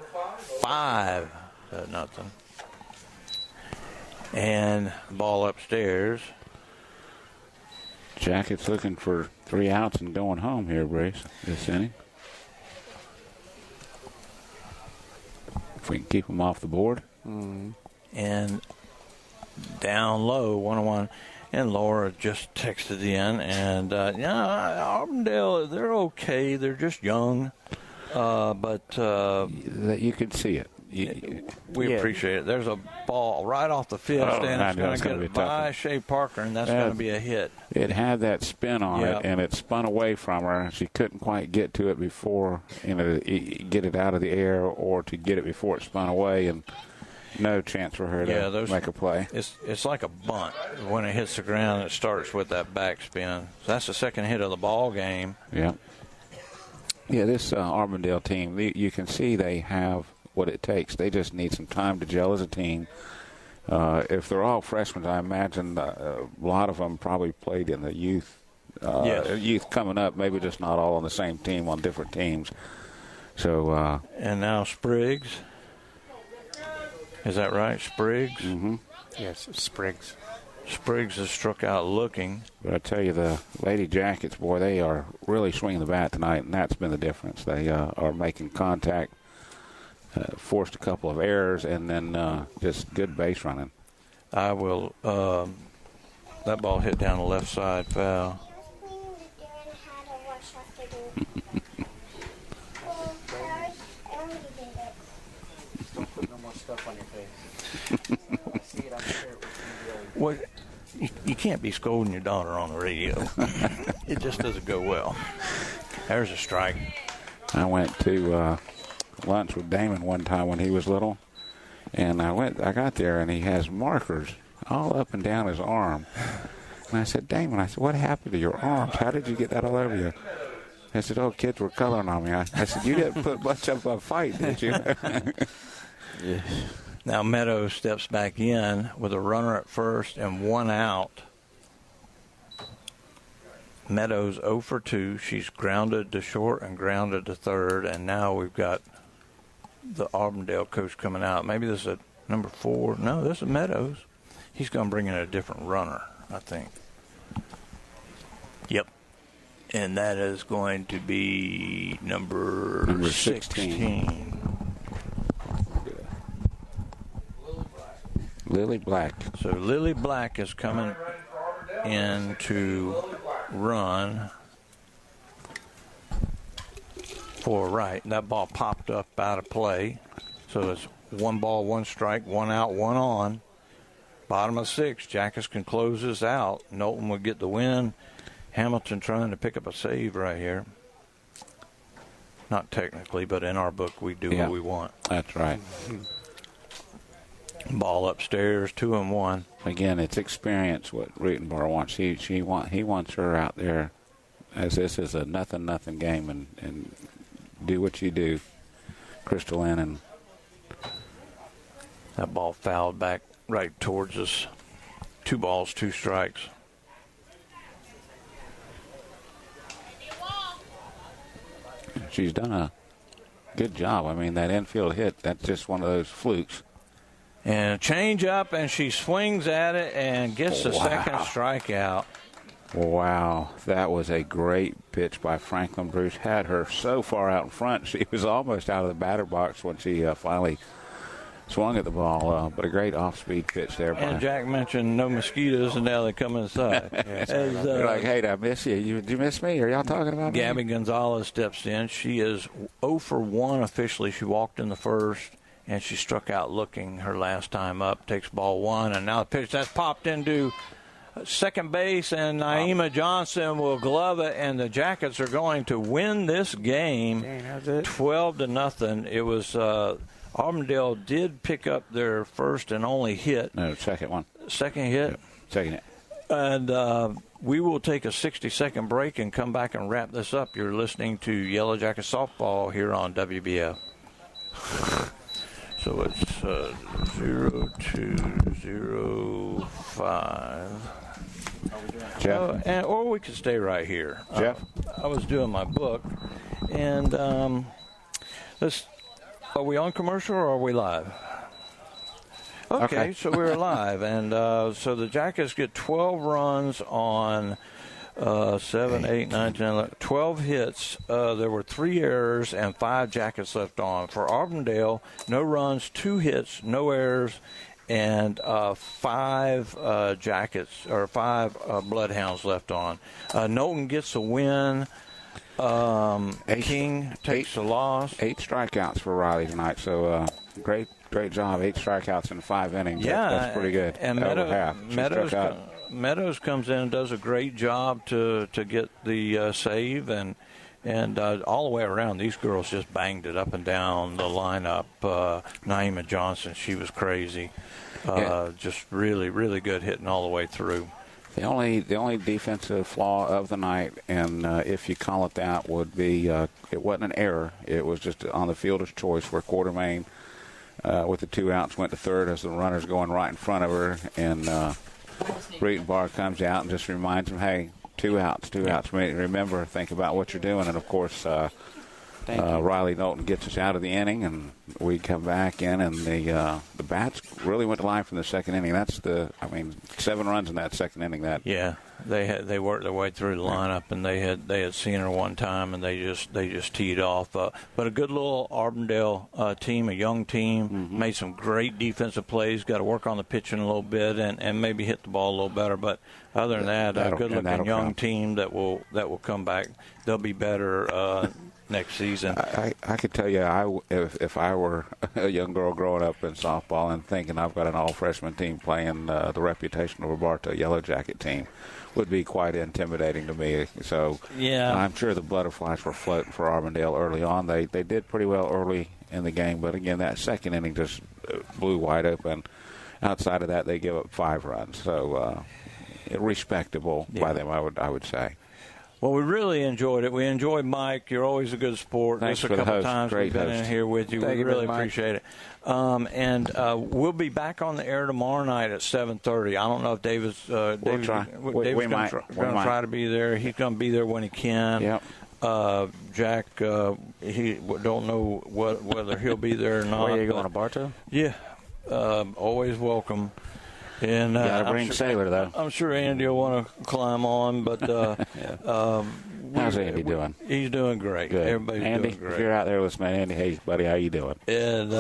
5-0. And ball upstairs. Jackets looking for 3 outs and going home here, Brace, this inning. If we can keep them off the board. And down low, 1-1. And Laura just texted in. And, Auburndale, they're okay. They're just young. But you can see it. We appreciate it. There's a ball right off the field stand. It's going to get by Shea Parker, and that's going to be a hit. It had that spin on it, and it spun away from her. She couldn't quite get to it before, get it out of the air or to get it before it spun away, and no chance for her to make a play. It's like a bunt. When it hits the ground, it starts with that backspin. So that's the second hit of the ball game. Yeah. Yeah, this Auburndale team, you can see they have what it takes. They just need some time to gel as a team. If they're all freshmen, I imagine a lot of them probably played in the youth. Youth coming up, maybe just not all on the same team, on different teams. So and now Spriggs. Is that right, Spriggs? Mm-hmm. Yes, Spriggs. Spriggs is struck out looking. But I tell you, the Lady Jackets, boy, they are really swinging the bat tonight, and that's been the difference. They are making contact, forced a couple of errors, and then just good base running. I will. That ball hit down the left side, foul. Don't put no more stuff on your face. I see it, I'm sure it was What? You can't be scolding your daughter on the radio. It just doesn't go well. There's a strike. I went to lunch with Damon one time when he was little, and I got there, and he has markers all up and down his arm. And I said, Damon, what happened to your arms? How did you get that all over you? I said, kids were coloring on me. I said, you didn't put much of a fight, did you? Yeah. Now Meadows steps back in with a runner at first and 1 out. Meadows 0 for 2. She's grounded to short and grounded to third. And now we've got the Auburndale coach coming out. Maybe this is number 4. No, this is Meadows. He's going to bring in a different runner, I think. Yep. And that is going to be number 16. Lily Black. So Lily Black is coming in to run. for right. That ball popped up out of play. So it's 1 ball, 1 strike, 1 out, 1 on. Bottom of 6. Jackets can close this out. Knowlton will get the win. Hamilton trying to pick up a save right here. Not technically, but in our book, we do what we want. That's right. Ball upstairs, 2-1. Again, it's experience what Rutenbar wants. He wants her out there as this is a nothing game and do what you do. Crystal in and that ball fouled back right towards us. 2 balls, 2 strikes. She's done a good job. I mean, that infield hit, that's just one of those flukes. And a change up, and she swings at it and gets the second strikeout. Wow, that was a great pitch by Franklin Bruce. Had her so far out in front, she was almost out of the batter box when she finally swung at the ball. But a great off-speed pitch there. And Jack mentioned no mosquitoes, and now they come inside. You're like, hey, did I miss you? Did you miss me? Are y'all talking about me? Gabby Gonzalez steps in. She is 0 for 1 officially. She walked in the first, and she struck out looking her last time up. Takes ball 1, and now the pitch that's popped into second base, and Naima Johnson will glove it, and the Jackets are going to win this game 12-0. It was Auburndale did pick up their first and only hit. No, second one. Second hit? Yep, second hit. And we will take a 60-second break and come back and wrap this up. You're listening to Yellow Jacket Softball here on WBF. So it's 0205. Jeff? Or we could stay right here. Jeff? I was doing my book. And are we on commercial or are we live? Okay. So we're live. And so the Jackets get 12 runs on 7, 8, 9, 10, 11, 12 hits. There were 3 errors and 5 Jackets left on. For Auburndale, no runs, 2 hits, no errors, and 5 Jackets or 5 Bloodhounds left on. Knowlton gets a win. King takes a loss. 8 strikeouts for Riley tonight. So great job. 8 strikeouts in 5 innings. Yeah, that's pretty good. And Meadows comes in and does a great job to get the save, and all the way around, these girls just banged it up and down the lineup. Naima Johnson, she was crazy. Just really, really good hitting all the way through. The only defensive flaw of the night, and if you call it that, would be it wasn't an error. It was just on the fielder's choice where Quartermain, with the 2 outs, went to third as the runner's going right in front of her, and Rutenbar comes out and just reminds him, hey, 2 outs. Remember, think about what you're doing. And, of course, Riley Knowlton gets us out of the inning, and we come back in, and the bats really went to line from the second inning. 7 runs in that second inning. They worked their way through the lineup, and they had seen her one time, and they just teed off. But a good little Auburndale team, a young team, made some great defensive plays. Got to work on the pitching a little bit, and maybe hit the ball a little better. But other than that, a good-looking young team that will come back. They'll be better next season. I could tell you, if I were a young girl growing up in softball and thinking I've got an all-freshman team playing the reputation of a Bartow Yellow Jacket team, would be quite intimidating to me. So I'm sure the butterflies were floating for Auburndale early on. They did pretty well early in the game, but again, that second inning just blew wide open. Outside of that, they give up 5 runs. So respectable by them, I would say. Well, we really enjoyed it. We enjoyed Mike. You're always a good sport. Thanks Just a couple times we've been in here with you. We really appreciate it. And we'll be back on the air tomorrow night at 7:30. I don't know if David's going to try to be there. He's going to be there when he can. Yep. Jack, he don't know whether he'll be there or not. Where are you going, to Bartow? Yeah. Always welcome. And gotta bring Sailor, though. I'm sure Andy will want to climb on, but how's Andy doing? He's doing great. Good. Everybody's Andy, doing great. if you're out there listening, Andy, hey, buddy, how you doing? And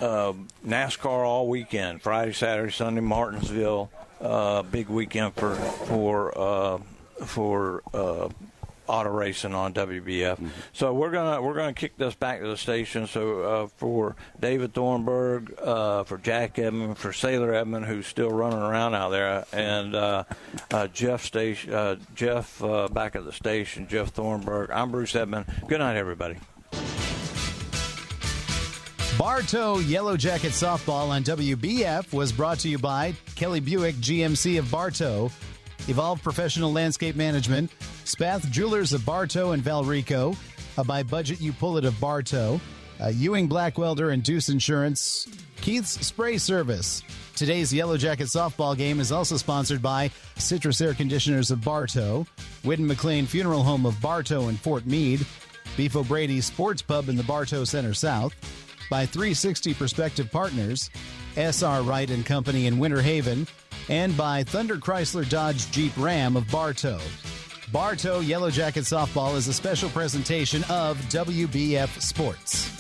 NASCAR all weekend, Friday, Saturday, Sunday, Martinsville. Big weekend for auto racing on WBF. So we're gonna kick this back to the station. So for David Thornburg, for Jack Edmond, for Sailor Edmond, who's still running around out there, and Jeff back at the station, Jeff Thornburg. I'm Bruce Edmond. Good night, everybody. Bartow Yellow Jacket Softball on WBF was brought to you by Kelly Buick GMC of Bartow, Evolve Professional Landscape Management, Spath Jewelers of Bartow and Valrico, by Budget You Pull It of Bartow, Ewing Black Welder and Deuce Insurance, Keith's Spray Service. Today's Yellow Jacket softball game is also sponsored by Citrus Air Conditioners of Bartow, Whidden McLean Funeral Home of Bartow and Fort Meade, Beef O'Brady Sports Pub in the Bartow Center South, by 360 Prospective Partners, S.R. Wright & Company in Winter Haven, and by Thunder Chrysler Dodge Jeep Ram of Bartow. Bartow Yellow Jacket Softball is a special presentation of WBF Sports.